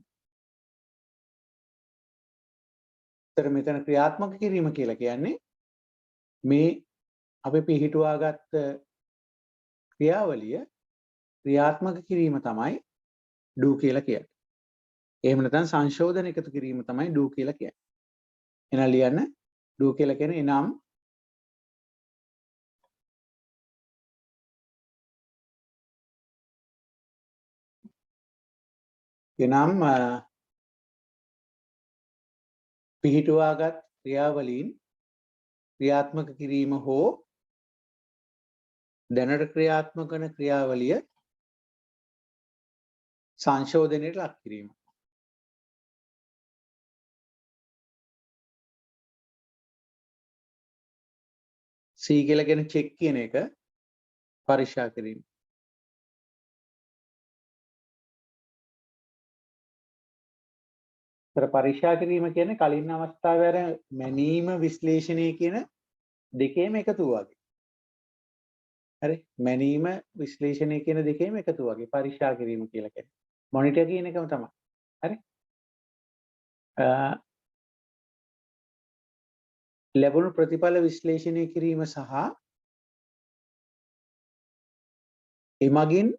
මෙතන ක්‍රියාත්මක කිරීම කියලා කියන්නේ මේ අපි පිහිටුවාගත් ක්‍රියාවලිය ක්‍රියාත්මක කිරීම තමයි do කියලා කියන්නේ. එහෙම නැත්නම් සංශෝධන එකතු කිරීම තමයි do කියලා කියන්නේ. එහෙනම් ලියන්න do කියලා කියන්නේ එනම් පිහිටුවාගත් ක්‍රියාවලීන් ක්‍රියාත්මක කිරීම හෝ දැනට ක්‍රියාත්මක වන ක්‍රියාවලිය සංශෝධනයට ලක් කිරීම. C කියලා කියන චෙක් කියන එක පරීක්ෂා කිරීම. පරීක්ෂා කිරීම කියන්නේ කලින් අවස්ථාවේ අර මැනීම විශ්ලේෂණය කියන දෙකේම එකතු වගේ. හරි මැනීම විශ්ලේෂණය කියන දෙකේම එකතු වගේ පරීක්ෂා කිරීම කියලා කියන්නේ. මොනිටර් කියන එකම තමයි. හරි. ලැබුණු ප්‍රතිඵල විශ්ලේෂණය කිරීම සහ එමගින්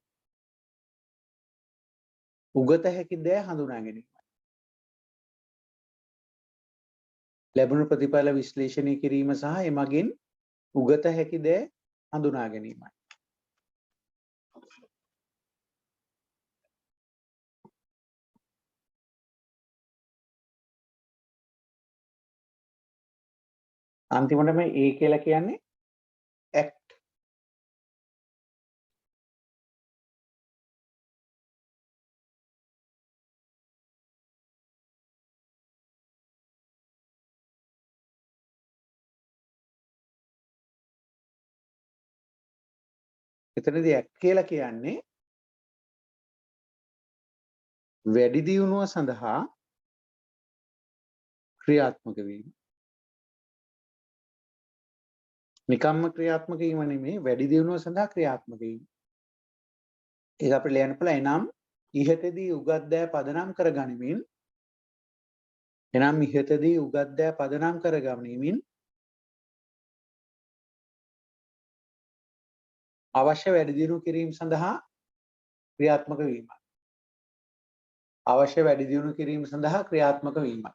උගත හැකි දෑ හඳුනා ගැනීම. ලැබුණු ප්‍රතිඵල විශ්ලේෂණය කිරීම සහ එමගින් උගත හැකි දෑ හඳුනා ගැනීමයි. අන්තිමට මේ A කියලා කියන්නේ act. එතනදී act කියලා කියන්නේ වැඩි දියුණුව සඳහා ක්‍රියාත්මක වීම. නිකම්ම ක්‍රියාත්මක වීම නෙමෙයි වැඩි දියුණුව සඳහා ක්‍රියාත්මක වීම. ඒක අපිට ලියන්න පුළුවන් එනම් ඉහතදී උගත් දෑ පදනම් කරගනිමින් අවශ්‍ය වැඩි දියුණු කිරීම සඳහා ක්‍රියාත්මක වීමයි. අවශ්‍ය වැඩි දියුණු කිරීම සඳහා ක්‍රියාත්මක වීමයි.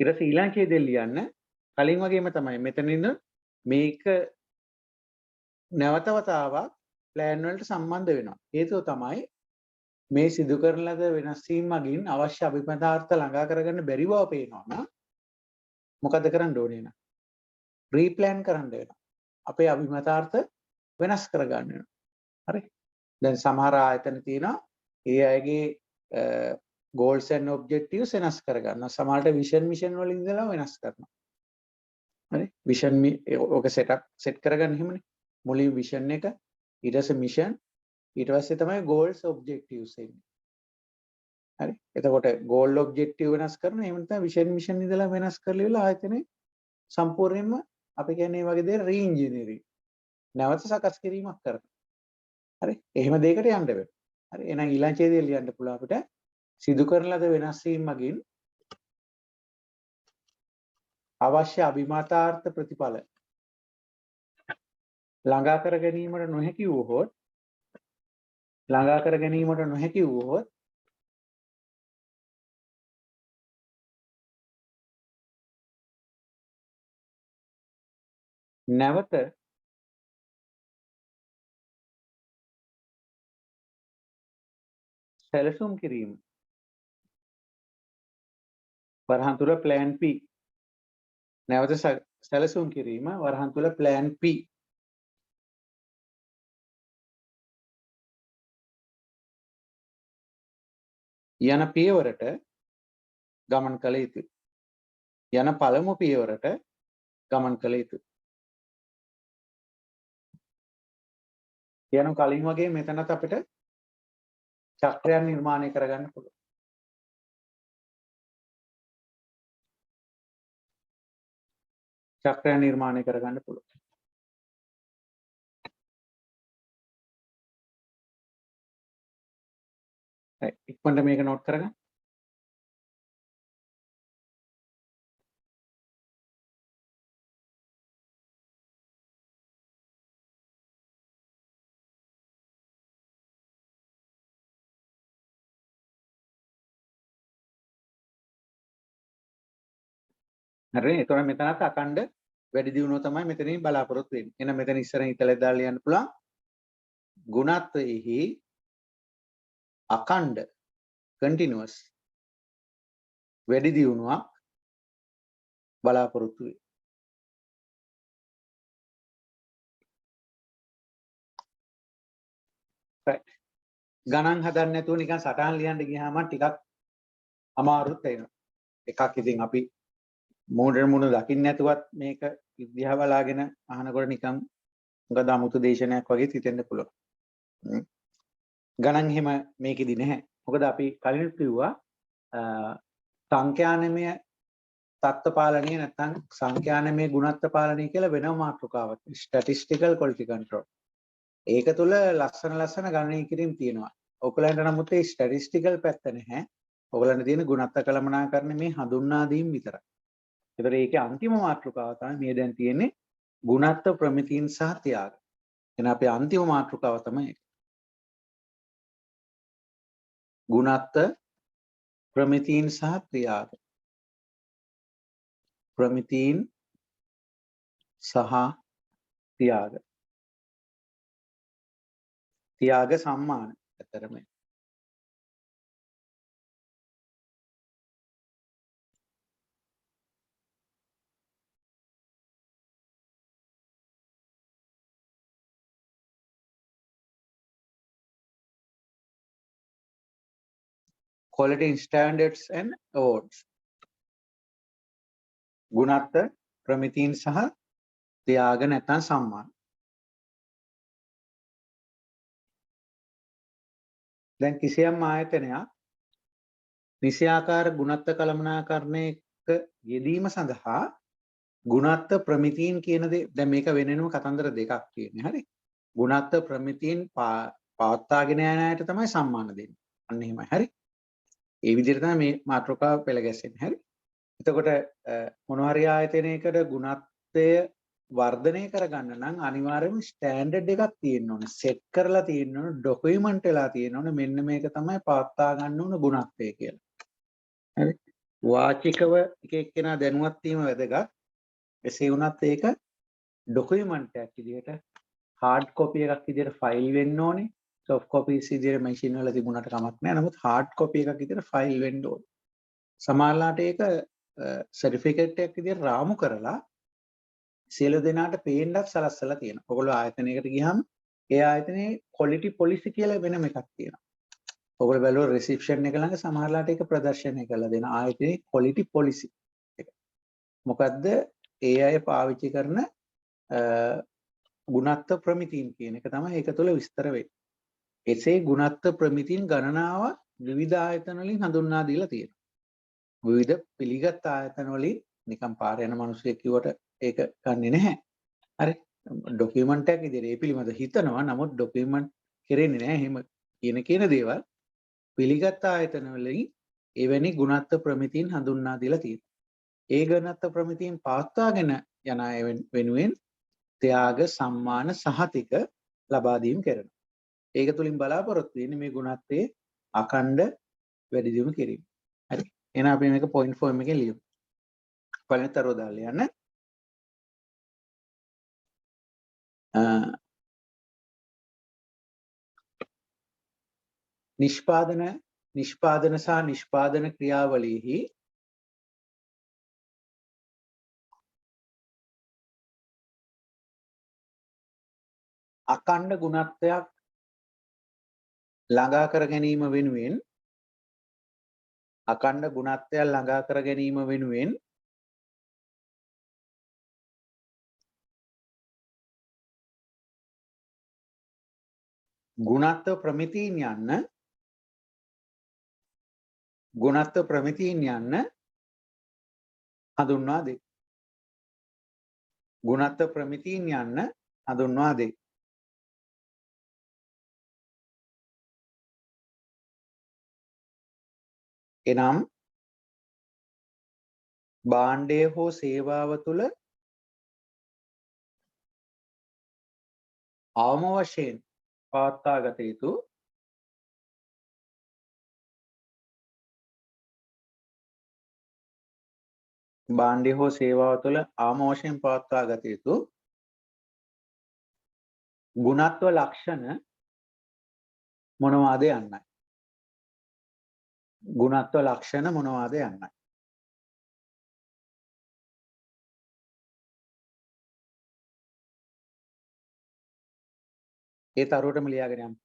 ඊට ශ්‍රී ලංකේදී ලියන්න කලින් වගේම තමයි මෙතනින් මේක නැවත වතාවක් ප්ලෑන් වලට සම්බන්ධ වෙනවා. හේතුව තමයි මේ සිදු කරන ලද වෙනස් වීම මගින් අවශ්‍ය අභිපදාර්ථ ළඟා කරගන්න බැරි බව පේනවා නම් මොකද කරන්න ඕනේ නම් රීප්ලෑන් කරන්න වෙනවා. අපේ අභිමතාර්ථ වෙනස් කරගන්න වෙනවා. හරි. දැන් සමහර ආයතන තියෙනවා ඒ අයගේ goals and objectives වෙනස් කරගන්න. සමහරට vision mission වලින් ඉඳලා වෙනස් කරනවා. හරි. vision ඔක set කරගන්න එහෙමනේ. මුලින් vision එක ඊට පස්සේ mission ඊට පස්සේ තමයි goals objectives එන්නේ. හරි. එතකොට goal objective වෙනස් කරනවා. එහෙම නැත්නම් vision mission ඉඳලා වෙනස් කරලා ඉවරලා ආයතනේ සම්පූර්ණයෙන්ම අපි කියන්නේ මේ වගේ දේ re-engineering. නැවත සකස් කිරීමක් කරනවා. හරි. එහෙම දෙයකට යන්න වෙනවා. හරි. එහෙනම් ඊළඟ ඡේදයේ ලියන්න පුළුවන් අපිට සිදු කරන ලද වෙනස් වීම මගින් අවශ්‍ය අභිමතාර්ථ ප්‍රතිඵල ළඟා කර ගැනීමට නොහැකි වූහොත් නැවත සැලසුම් කිරීම වරහන් තුල plan P නැවත සැලසුම් කිරීම වරහන් තුල plan P යන පියවරට ගමන් කළ යුතුයි. යන පළමු පියවරට ගමන් කළ යුතුයි. යන කලින් වගේ මෙතනත් අපිට චක්‍රයන් නිර්මාණය කරගන්න පුළුවන්. චක්‍රයන් නිර්මාණය කරගන්න පුළුවන්. ඉක්මනට මේක නෝට් කරගන්න. හරි. එතකොට මෙතනත් අකණ්ඩ වැඩි දියුණුව තමයි මෙතනින් බලාපොරොත්තු වෙන්නේ. එහෙනම් මෙතන ඉස්සරහින් ඉතල දාලා ලියන්න පුළුවන් ගුණත්වයේහි අඛණ්ඩ continuous වැඩි දියුණුවක් බලාපොරොත්තු වේ. right. ගණන් හදන්න නැතුව නිකන් සටහන් ලියන්න ගියාම ටිකක් අමාරුත් වෙනවා. එකක් ඉතින් අපි මෝඩර් දකින්න නැතුවත් මේක විද්‍යාව බලාගෙන අහනකොට නිකන් මොකද 아무තු දේශනයක් වගේ හිතෙන්න පුළුවන්. ගණන් එහෙම මේකෙදි නැහැ. මොකද අපි කලින් කිව්වා සංඛ්‍යානමය තත්ත්ව පාලනය නැත්නම් සංඛ්‍යානමය ගුණත්ව පාලනය කියලා වෙනම මාතෘකාවක්. statistical quality control. ඒක තුල ලස්සන ගණනය කිරීම තියෙනවා. ඔයගලන්ට නමුත් ඒ statistical පැත්ත නැහැ. ඔයගලන්ට තියෙන ගුණත්ව කළමනාකරණ මේ හඳුන්වා දීම විතරයි. ඒතර ඒකේ අන්තිම මාතෘකාව තමයි මේ දැන් තියෙන්නේ ගුණත්ව ප්‍රමිතීන් සහ ත්‍යාග. එහෙනම් අපේ අන්තිම මාතෘකාව තමයි ඒක. ගුණත්ව ප්‍රමිතීන් සහ ත්‍යාග. ප්‍රමිතීන් සහ ත්‍යාග. ත්‍යාග සම්මාන ඇතරම quality standards and awards. ගුණත්ව ප්‍රමිතීන් සහ ත්‍යාග නැත්නම් සම්මාන. දැන් කිසියම් ආයතනයක් නිසියාකාර ගුණත්ව කළමනාකරණයක යෙදීම සඳහා ගුණත්ව ප්‍රමිතීන් කියන දේ දැන් මේක වෙනෙනම කතන්දර දෙකක් තියෙන්නේ. හරි. ගුණත්ව ප්‍රමිතීන් පවත්වාගෙන යන අයට තමයි සම්මාන දෙන්නේ. අන්න එහෙමයි. හරි. ඒ විදිහට තමයි මේ මාතෘකාව පෙළ ගැසෙන්නේ. හරි. එතකොට මොනවා හරි ආයතනයකට ගුණත්වය වර්ධනය කරගන්න නම් අනිවාර්යයෙන්ම ස්ටෑන්ඩඩ් එකක් තියෙන්න ඕනේ. සෙට් කරලා තියෙන්න ඕනේ, ડોකියුමන්ට් වෙලා තියෙන්න ඕනේ. මෙන්න මේක තමයි පවත්වා ගන්න ඕන ගුණත්වය කියලා. හරි. වාචිකව එක එක්කෙනා දැනුවත් වීම වැදගත්. එසේ වුණත් ඒක ડોකියුමන්ට් එකක් විදිහට හાર્ඩ් කොපි එකක් විදිහට ෆයිල් වෙන්න ඕනේ. සොෆ්ට් කොපීස් විදිහට මැෂින් වල තිබුණාට කමක් නැහැ. නමුත් හાર્ඩ් කොපි එකක් විදිහට ෆයිල් වෙන්න ඕනේ. සමහරලාට ඒක සර්ටිෆිකේට් එකක් විදිහට රාමු කරලා සියලු දෙනාට පේන්නත් සලස්සලා තියෙනවා. ඔයගොල්ලෝ ආයතනයකට ගියහම ඒ ආයතනයේ quality policy කියලා වෙනම එකක් තියෙනවා. ඔයගොල්ලෝ බැලුවා රිසෙප්ෂන් එක ළඟ සමහරලාට ඒක ප්‍රදර්ශනය කරලා දෙන ආයතනයේ quality policy එක. මොකද්ද? ඒ අය පාවිච්චි කරන ගුණත්ව ප්‍රමිතීන් කියන එක තමයි ඒක තුළ විස්තර වෙන්නේ. එසේ ගුණත්ව ප්‍රමිතීන් ගණනාව විවිධ ආයතන වලින් හඳුන්වා දීලා තියෙනවා. විවිධ පිළිගත් ආයතන වලින් නිකම් පාර යන මිනිස්සෙක් කිව්වට ඒක ගන්නෙ නැහැ. හරි. ડોකියුමන්ට් එකක් විදිහට ඒ පිළිබඳ හිතනවා. නමුත් ડોකියුමන්ට් කෙරෙන්නේ නැහැ. එහෙම කියන දේවල් පිළිගත් ආයතන වලින් එවැනි ගුණත්ව ප්‍රමිතීන් හඳුන්වා දීලා තියෙනවා. ඒ ගුණත්ව ප්‍රමිතීන් පවත්වාගෙන යන අය වෙනුවෙන් ත්‍යාග සම්මාන සහතික ලබා දීම කරනවා. ඒක තුලින් බලාපොරොත්තු වෙන්නේ මේ ගුණත්වයේ අඛණ්ඩ වැඩි දියුණු කිරීම. හරි. එහෙනම් අපි මේක පොයින්ට් ෆෝම් එකේ ලියමු. පළවෙනි තරව දාලා යන්න. නිෂ්පාදන සහ නිෂ්පාදන ක්‍රියාවලියෙහි අඛණ්ඩ ගුණත්වයක් ළඟා කර ගැනීම වෙනුවෙන් අඛණ්ඩ ගුණත්වයක් ළඟා කර ගැනීම වෙනුවෙන් ගුණත්ව ප්‍රමිතීන් යන්න හඳුන්වා දෙයි. ගුණත්ව ප්‍රමිතීන් යන්න හඳුන්වා දෙයි. එනම් භාණ්ඩය හෝ සේවාව තුළ අවම වශයෙන් පවත්වාගත යුතු භාණ්ඩය හෝ සේවාව තුළ අවම වශයෙන් පවත්වා ගත යුතු ගුණත්ව ලක්ෂණ මොනවාද යන්නයි. ගුණත්ව ලක්ෂණ මොනවාද යන්නයි. ඒ තරුවටම ලියාගෙන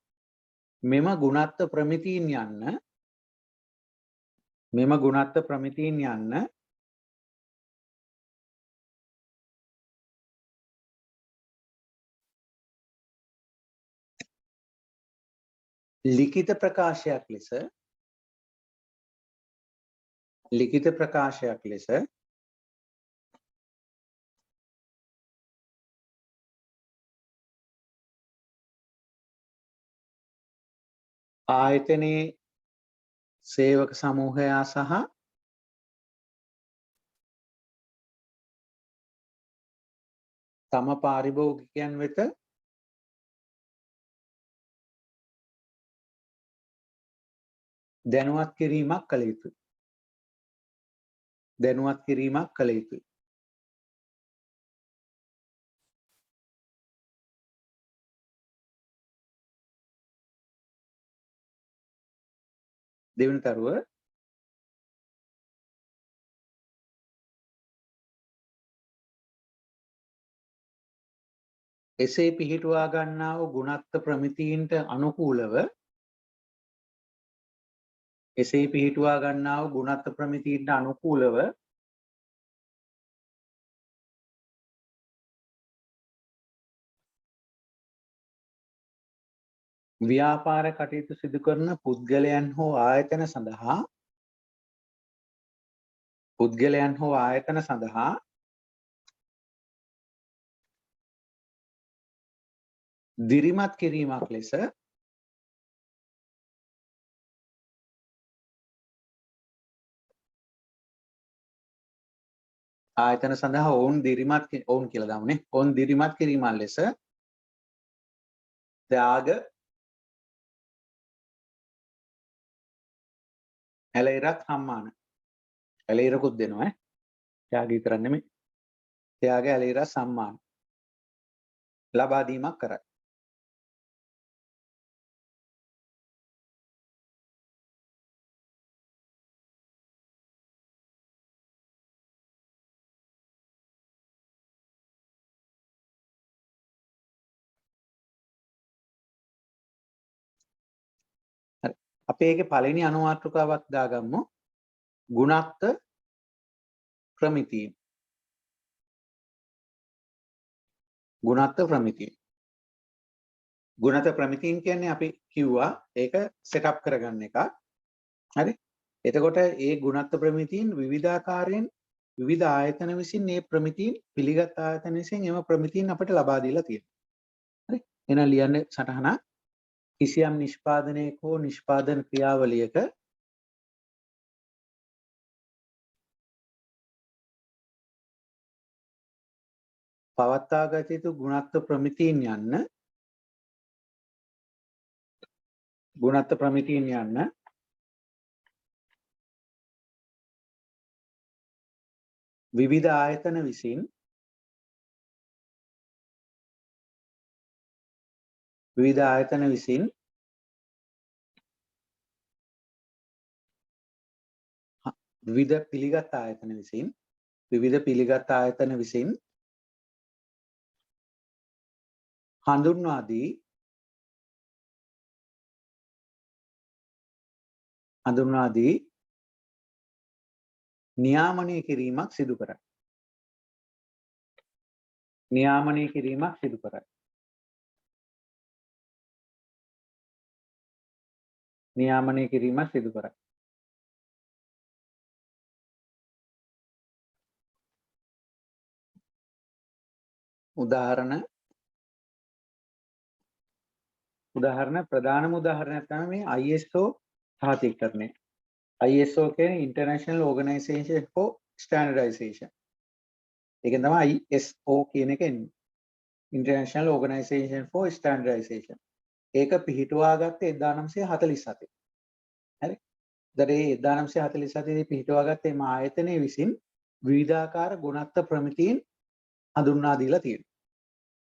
යන්න. මෙම ගුණත්ව ප්‍රමිතීන් යන්න ලිඛිත ප්‍රකාශයක් ලෙස ආයතනයේ සේවක සමූහයා සහ තම පාරිභෝගිකයන් වෙත දැනුවත් කිරීමක් කළ යුතුයි. දෙවන තරුව එසේ පිහිටුවා ගන්නා වූ ගුණත්ව ප්‍රමිතීන්ට අනුකූලව ව්‍යාපාර කටයුතු සිදු කරන පුද්ගලයන් හෝ ආයතන සඳහා දිරිමත් කිරීමක් ලෙස ආයතන සඳහා ඔවුන් දිරිමත් කිරීමක් ලෙස ත්‍යාග ඇලයිරක් සම්මාන ඇලයිරකුත් දෙනවා ත්‍යාග විතරක් නෙමෙයි ත්‍යාග ඇලයිරක් සම්මාන ලබා දීමක් කරයි. අපි ඒකේ පළවෙනි අනුමාත්‍රකාවක් දාගමු. ගුණත්ව ප්‍රමිතිය. ගුණත්ව ප්‍රමිතියන් කියන්නේ අපි කිව්වා ඒක සෙටප් කරගන්න එක. හරි? එතකොට ඒ ගුණත්ව ප්‍රමිතියන් විවිධාකාරයෙන් විවිධ ආයතන විසින් මේ ප්‍රමිතියන් පිළිගත් ආයතන විසින් එම ප්‍රමිතියන් අපිට ලබා දීලා තියෙනවා. හරි? එහෙනම් ලියන්න සටහන කිසියම් නිෂ්පාදනයක හෝ නිෂ්පාදන ක්‍රියාවලියක පවත්වාගත යුතු ගුණත්ව ප්‍රමිතියන් යන්න විවිධ ආයතන විසින් විවිධ පිළිගත් ආයතන විසින් හඳුන්වා දී නියාමනය කිරීමක් සිදු කරයි. උදාහරණ ප්‍රධානම උදාහරණයක් තමයි මේ ISO සහතිකරණය. ISO කියන්නේ International Organization for Standardization. ඒකෙන් තමයි ISO කියන එක එන්නේ. International Organization for Standardization. ඒක පිහිටුවා ගත්තේ 1947. හරි? දැන් මේ 1947 දී පිහිටුවා ගත්තේ මේ ආයතනයේ විසින් විවිධාකාර ගුණත්ව ප්‍රමිතීන් හඳුන්වා දීලා තියෙනවා.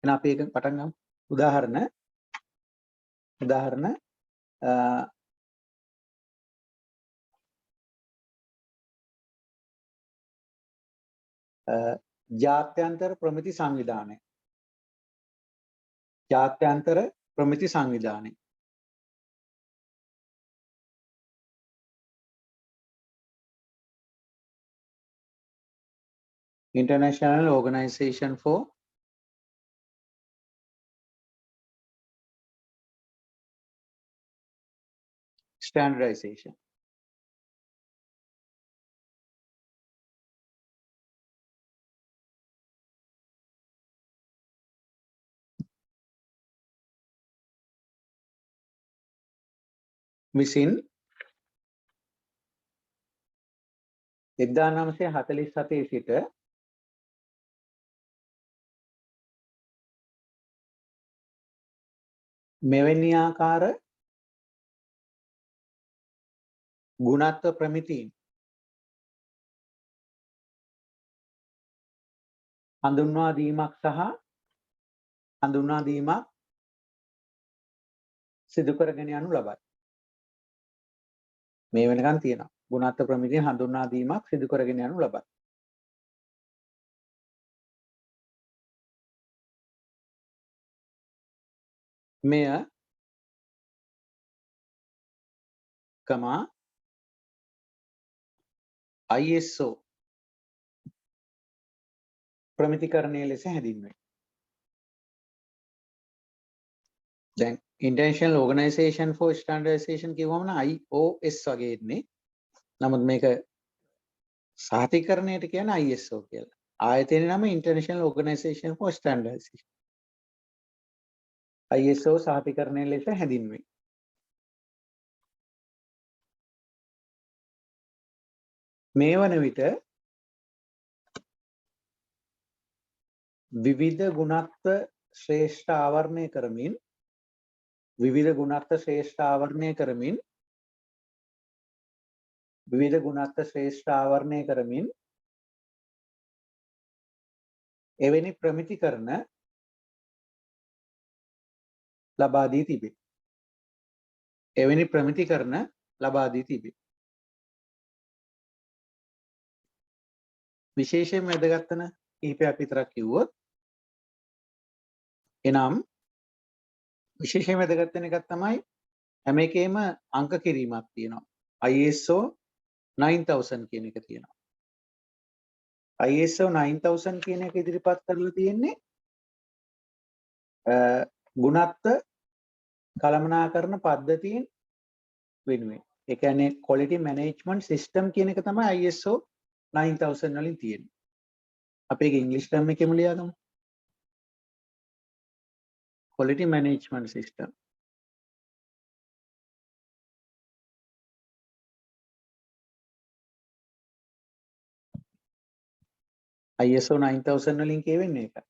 එහෙනම් අපි ඒක පටන් ගමු. උදාහරණ ජාත්‍යන්තර ප්‍රමිති සංවිධානය. ජාත්‍යන්තර ප්‍රමිති සංවිධානය. International Organization for Standardization. විසින් 1947 සිට මෙවැනි ආකාර ගුණත්ව ප්‍රමිතීන් හඳුන්වා දීමක් සිදු කරගෙන යනු ලබයි. මේ වෙනකන් තියෙනවා. ගුණත්ව ප්‍රමිතීන් හඳුන්වා දීමක් සිදු කරගෙන යනු ලබයි. මෙය ISO ප්‍රමිතිකරණය ලෙස හැඳින්වේ. දැන් International Organization for Standardization කියවම IOS වගේ ඉන්නේ. නමුත් මේක සාහිතිකරණයට කියන්නේ ISO කියලා. ආයතනයේ නම International Organization for Standardization. ISO සාහිතිකරණය ලෙස හැඳින්වේ. මේ වන විට විවිධ ගුණත්ව ශ්‍රේෂ්ඨ ආවරණය කරමින් එවැනි ප්‍රමිතිකරණ ලබා දී තිබේ. විශේෂයෙන් වැදගත් වන කිහිපයක් විතරක් කිව්වොත් එනම් විශේෂයෙන් වැදගත් වෙන එකක් තමයි හැම එකේම අංක කිරීමක් තියෙනවා. ISO 9000 කියන එක තියෙනවා. ISO 9000 කියන එක ඉදිරිපත් කරලා තියෙන්නේ ගුණත්ව කළමනාකරණ පද්ධතීන් වෙනුවෙන්. ඒ කියන්නේ quality management system කියන එක තමයි ISO 9000 වලින් තියෙන්නේ. අපි ඒක ඉංග්‍රීසි term එකෙම ලියාගමු. quality management system. ISO 9000 වලින් කියවෙන්නේ ඒක.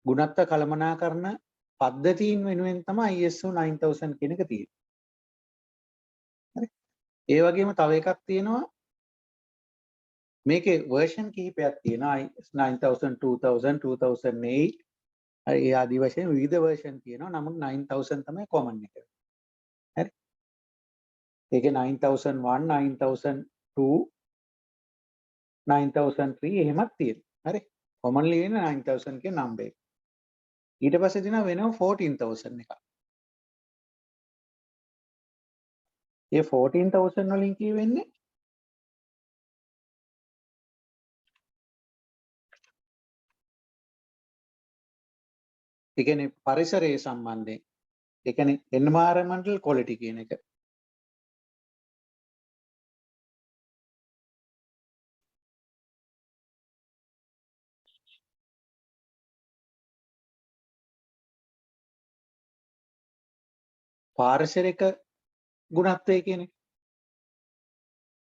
ගුණත්ව කළමනාකරණ පද්ධතීන් වෙනුවෙන් තමයි ISO 9000 කියන එක තියෙන්නේ. හරි. ඒ වගේම තව එකක් තියෙනවා මේකේ version කිහිපයක් තියෙනවා. ISO 9000 2000 2008 ඒ ආදී වශයෙන් විවිධ version තියෙනවා. නමුත් 9000 තමයි common එක. හරි. ඒකේ 9001 9002 9003 එහෙමත් තියෙනවා. හරි. commonly වෙන 9000 කියන number එක. ඊට පස්සේ තියෙනවා වෙනම 14000 එකක්. ඒ 14000 වලින් කියවෙන්නේ ඒ කියන්නේ පරිසරයේ සම්බන්ධයෙන්. ඒ කියන්නේ environmental quality කියන එක. පාරිසරික ගුණත්වය කියන්නේ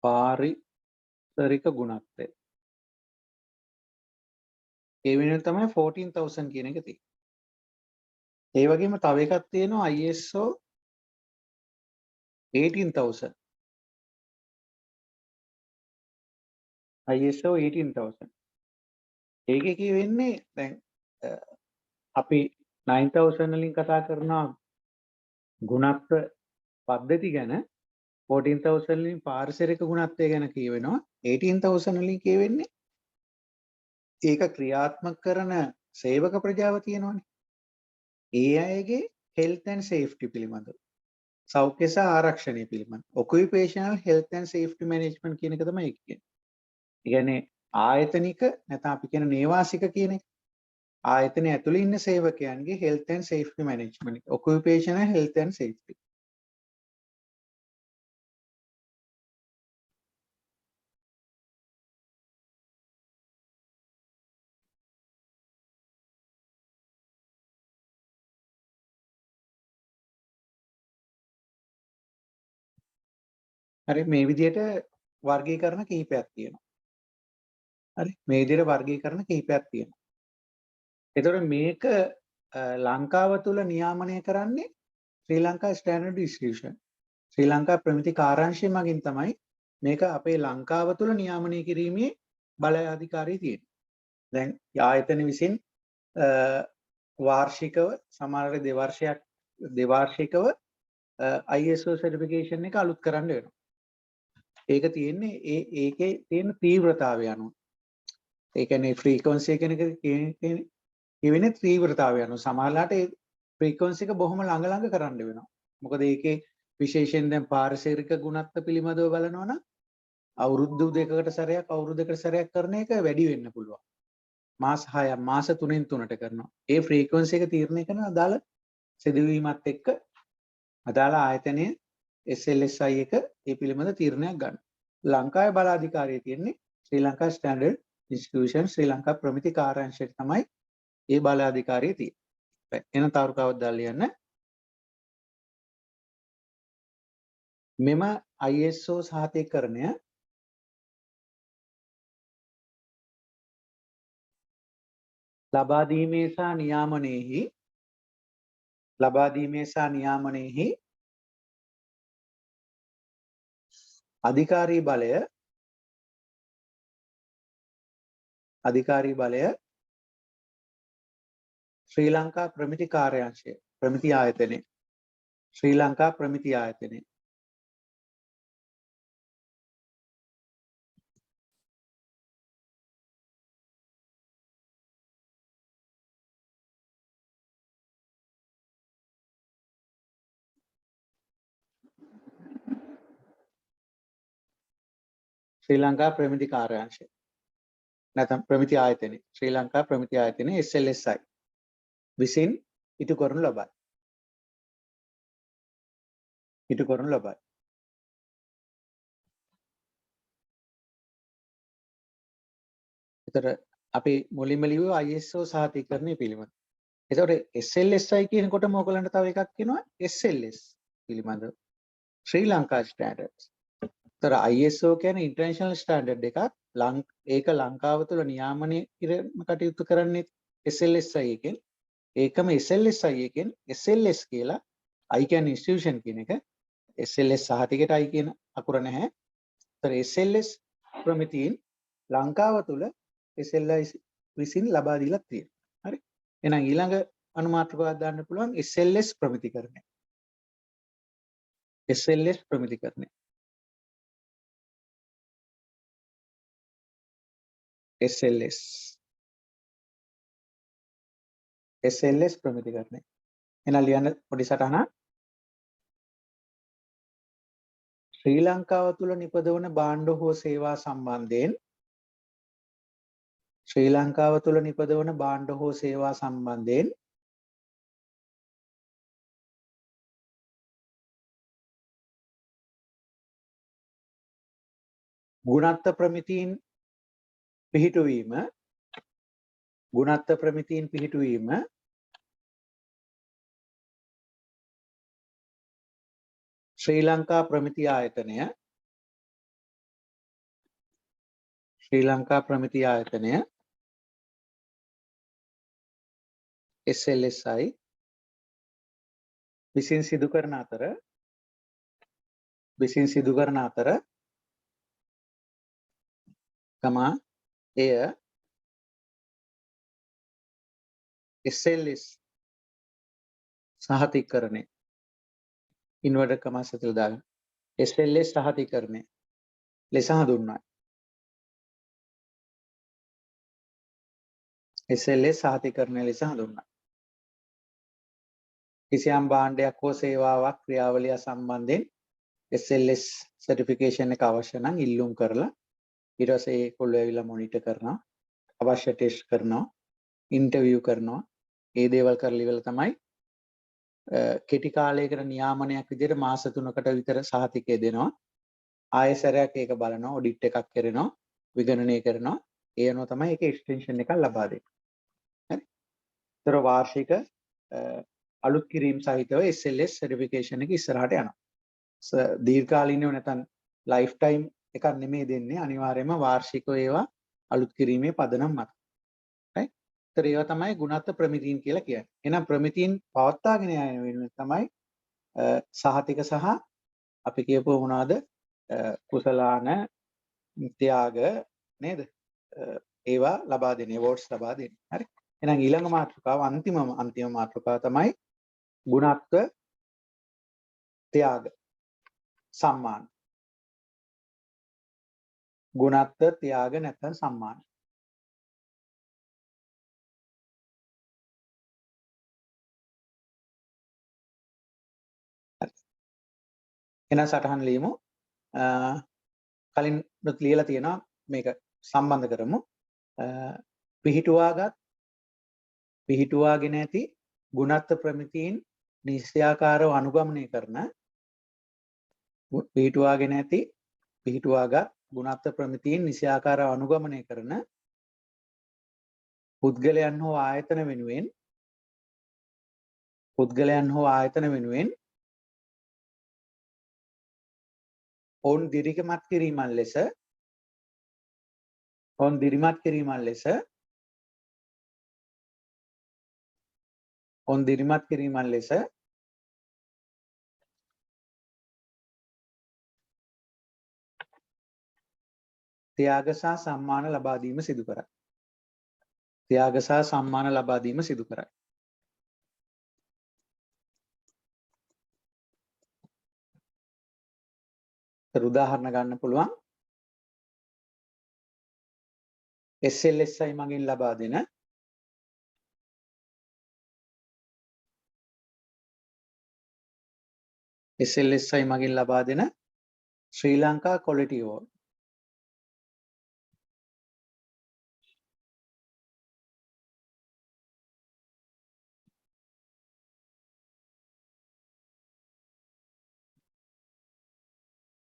පාරිසරික ගුණත්වය. ඒ වෙනුවෙන් තමයි 14000 කියන එක තියෙන්නේ. ඒ වගේම තව එකක් තියෙනවා ISO 18000. ISO 18000 ඒකේ කියවෙන්නේ දැන් අපි 9000 වලින් කතා කරනවා ගුණත්ව පද්ධති ගැන 14000 වලින් පාරිසරික ගුණත්වය ගැන කියවෙනවා 18000 වලින් කියවෙන්නේ ඒක ක්‍රියාත්මක කරන සේවක ප්‍රජාව තියෙනවානේ ඒ අයගේ health and safety පිළිබඳව සෞඛ්‍ය සහ ආරක්ෂණය පිළිබඳව occupational health and safety management කියන එක තමයි කියන්නේ. ඒ කියන්නේ ආයතනික නැත්නම් අපි කියන නේවාසික කියන එක. ආයතනය ඇතුළේ ඉන්න සේවකයන්ගේ health and safety management occupational health and safety. හරි මේ විදිහට වර්ගීකරණ කිහිපයක් තියෙනවා. හරි මේ විදිහට වර්ගීකරණ කිහිපයක් තියෙනවා. එතකොට මේක ලංකාව තුල නියාමනය කරන්නේ ශ්‍රී ලංකා ස්ටෑන්ඩඩ් ඉන්ස්ටිටියුෂන්. ශ්‍රී ලංකා ප්‍රමිති කාර්යාංශය මගින් තමයි මේක අපේ ලංකාව තුල නියාමනය කිරීමේ බලය අධිකාරිය තියෙන්නේ. දැන් ආයතන විසින් වාර්ෂිකව සමහර දෙවාර්ෂිකව ISO සර්ටිෆිකේෂන් එක අලුත් කරන්න වෙනවා. ඒක තියෙන්නේ ඒකේ තියෙන තීව්‍රතාවය අනුව. ඒ කියන්නේ ෆ්‍රීකවන්සි කියන එක කියවෙන්නේ තීව්‍රතාවය අනුව. සමහරලාට ඒ ෆ්‍රීකවන්සි එක බොහොම ළඟ කරන්න වෙනවා. මොකද ඒකේ විශේෂයෙන් දැන් පාරිසරික ගුණත්ව පිළිබඳව බලනවා නම් අවුරුදු දෙකකට සැරයක් කරන එක වැඩි වෙන්න පුළුවන්. මාස 6ක් මාස 3න් 3ට කරනවා. ඒ ෆ්‍රීකවන්සි එක තීරණය කරන අදාළ සිදුවීමත් එක්ක අදාළ ආයතනයේ SLSI එක ඒ පිළිබඳ තීරණයක් ගන්න. ලංකාවේ බලාධිකාරිය තියෙන්නේ ශ්‍රී ලංකා ස්ටෑන්ඩඩ් ඉන්ස්ටිටියුෂන් ශ්‍රී ලංකා ප්‍රමිති කාර්යාංශයට තමයි ඒ බලාධිකාරිය තියෙන්නේ. එන තවරුකාවක් දාලා ලියන්න. මෙම ISO සහතිකරණය ලබා දීමේ සහ නියාමනයේහි අධිකාරී බලය ශ්‍රී ලංකා ප්‍රමිති කාර්යාංශය ප්‍රමිති ආයතනය ශ්‍රී ලංකා ප්‍රමිති ආයතනය ශ්‍රී ලංකා ප්‍රමිති කාර්යාංශය නැත්නම් ප්‍රමිති ආයතනය ශ්‍රී ලංකා ප්‍රමිති ආයතනය SLSI විසින් ඉටු කරනු ලබයි. එතකොට අපි මුලින්ම ලියුවා ISO සහතිකරණය පිළිබඳ. එතකොට SLSI කියනකොටම ඔයගලන්ට තව එකක් කියනවා SLS පිළිබඳව. ශ්‍රී ලංකා ස්ටෑන්ඩඩ්ස්. එතකොට ISO කියන්නේ ඉන්ටර්නැෂනල් ස්ටෑන්ඩඩ් එකක්. ඒක ලංකාව තුළ නියාමනය කිරීම කටයුතු කරන්නේ SLSI එකෙන්. ඒකම SLSI එකෙන් SLS කියලා I කියන්නේ ඉන්ස්ටිටියුෂන් කියන එක SLS සහතිකයට I කියන අකුර නැහැ. ඒතර SLS ප්‍රමිතීන් ලංකාව තුළ SLS විසින් ලබා දීලා තියෙනවා. හරි. එහෙනම් ඊළඟ අනුමාත්‍රකයක් දාන්න පුළුවන් SLS ප්‍රමිතිකරණය. SLS ප්‍රමිතිකරණය. SLS ප්‍රමිතිකරණය. එහෙනම් ලියන්න පොඩි සටහනක්. ශ්‍රී ලංකාව තුළ නිපදවන භාණ්ඩ හෝ සේවා සම්බන්ධයෙන් ගුණත්ව ප්‍රමිතීන් පිහිටුවීම ශ්‍රී ලංකා ප්‍රමිති ආයතනය SLSI විසින් සිදු කරන අතර කමා එය SLS සහතිකරණය ඉන්වර්ටර් කමස් ඇතුළේ දාගන්න SLS සහතිකරණය ලෙස හඳුන්වයි. SLS සහතිකරණය ලෙස හඳුන්වයි. කිසියම් භාණ්ඩයක් හෝ සේවාවක් ක්‍රියාවලිය සම්බන්ධයෙන් SLS සර්ටිෆිකේෂන් එක අවශ්‍ය නම් ඉල්ලුම් කරලා ඊට පස්සේ ඒගොල්ලෝ ඇවිල්ලා මොනිටර් කරනවා, අවශ්‍ය ටෙස්ට් කරනවා, ඉන්ටර්විව් කරනවා. ඒ දේවල් කරලා ඉවරලා තමයි කෙටි කාලයකට නියාමනයක් විදිහට මාස 3කට විතර සහතිකය දෙනවා. ආයෙසරයක් ඒක බලනවා, ඔඩිට් එකක් කරනවා, විගණනය කරනවා. ඒ අනුව තමයි ඒක එක්ස්ටෙන්ෂන් එකක් ලබා දෙන්නේ. හරි. ඒතර වාර්ෂික අලුත් කිරීම සහිතව SLS සර්ටිෆිකේෂන් එක ඉස්සරහට යනවා. දීර්ඝකාලීනව නැත්නම් ලයිෆ් ටයිම් එකක් නෙමෙයි දෙන්නේ. අනිවාර්යයෙන්ම වාර්ෂිකව ඒවා අලුත් කිරීමේ පදනම් මත. හරි. ඒතර ඒවා තමයි ගුණාත්මක ප්‍රමිතීන් කියලා කියන්නේ. එහෙනම් ප්‍රමිතීන් පවත්වාගෙන යන වෙනුවෙන් තමයි සහතික සහ අපි කියපුව මොනවාද? කුසලාන ත්‍යාග නේද? ඒවා ලබා දෙන්නේ, අවෝඩ්ස් ලබා දෙන්නේ. හරි. එහෙනම් ඊළඟ මාතෘකාව අන්තිම මාතෘකාව තමයි ගුණාත්මක ත්‍යාග සම්මාන. ගුණාත්මක ත්‍යාග නැත්නම් සම්මාන. එහෙනම් සටහන් ලියමු. කලින් ලියලා තියෙනවා මේක සම්බන්ධ කරමු. පිහිටුවාගෙන ඇති ගුණාත්මක ප්‍රමිතීන් නිශ්චයාකාරව අනුගමනය කරන පිහිටුවාගත් ගුණාත්මක ප්‍රමිතීන් නිශ්චයාකාරව අනුගමනය කරන පුද්ගලයන් හෝ ආයතන වෙනුවෙන් ඔවුන් දිරිමත් කිරීමන් ලෙස ත්‍යාග සහ සම්මාන ලබා දීම සිදු කරයි. උදාහරණ ගන්න පුළුවන්. SLSI මගින් ලබා දෙන ශ්‍රී ලංකා ක්වොලිටි අවෝඩ්.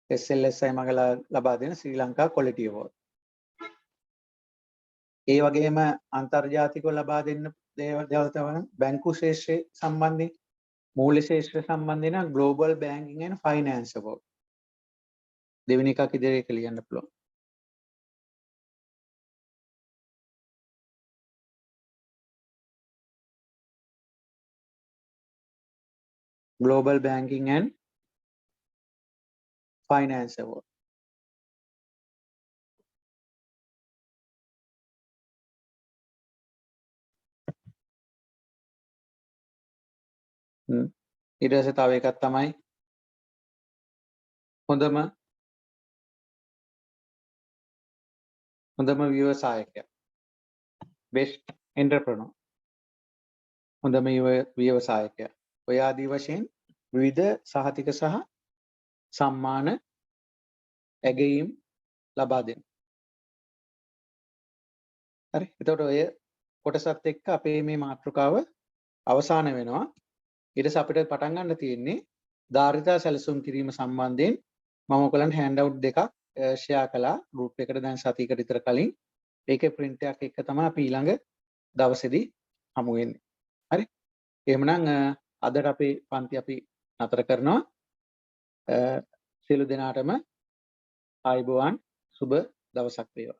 SLSI මග ලබා දෙන ශ්‍රී ලංකා ක්වොලිටි අවෝඩ්. ඒ වගේම අන්තර්ජාතිකව ලබා දෙන්න දේවල් තමයි බැංකු ශාස්ත්‍රයේ සම්බන්ධයෙන්, මූල්‍ය ශාස්ත්‍රය සම්බන්ධයෙන් global banking and finance award. දෙවෙනි එකක් ඉදිරියට ලියන්න පුළුවන්. Global Banking and Finance Award. ඊට පස්සේ තව එකක් තමයි හොඳම ව්‍යවසායකයා. Best Entrepreneur. හොඳම ව්‍යවසායකයා. ඔය ආදී වශයෙන් විවිධ සහතික සහ සම්මාන ඇගයීම් ලබා දෙන්න. හරි. එතකොට ඔය කොටසත් එක්ක අපේ මේ මාතෘකාව අවසන් වෙනවා. ඊට පස්සේ අපිට පටන් ගන්න තියෙන්නේ ධාරිතා සැලසුම් කිරීම සම්බන්ධයෙන් මම ඔයගලන්ට හෑන්ඩ් අවුට් දෙකක් ෂෙයා කළා ගෲප් එකට දැන් සතියකට විතර කලින්. ඒකේ print එකක් එක්ක තමයි අපි ඊළඟ දවසේදී හමු වෙන්නේ. හරි. එහෙමනම් අදට අපේ පන්ති අපි නතර කරනවා. සියලු දෙනාටම ආයුබෝවන් සුබ දවසක් වේවා.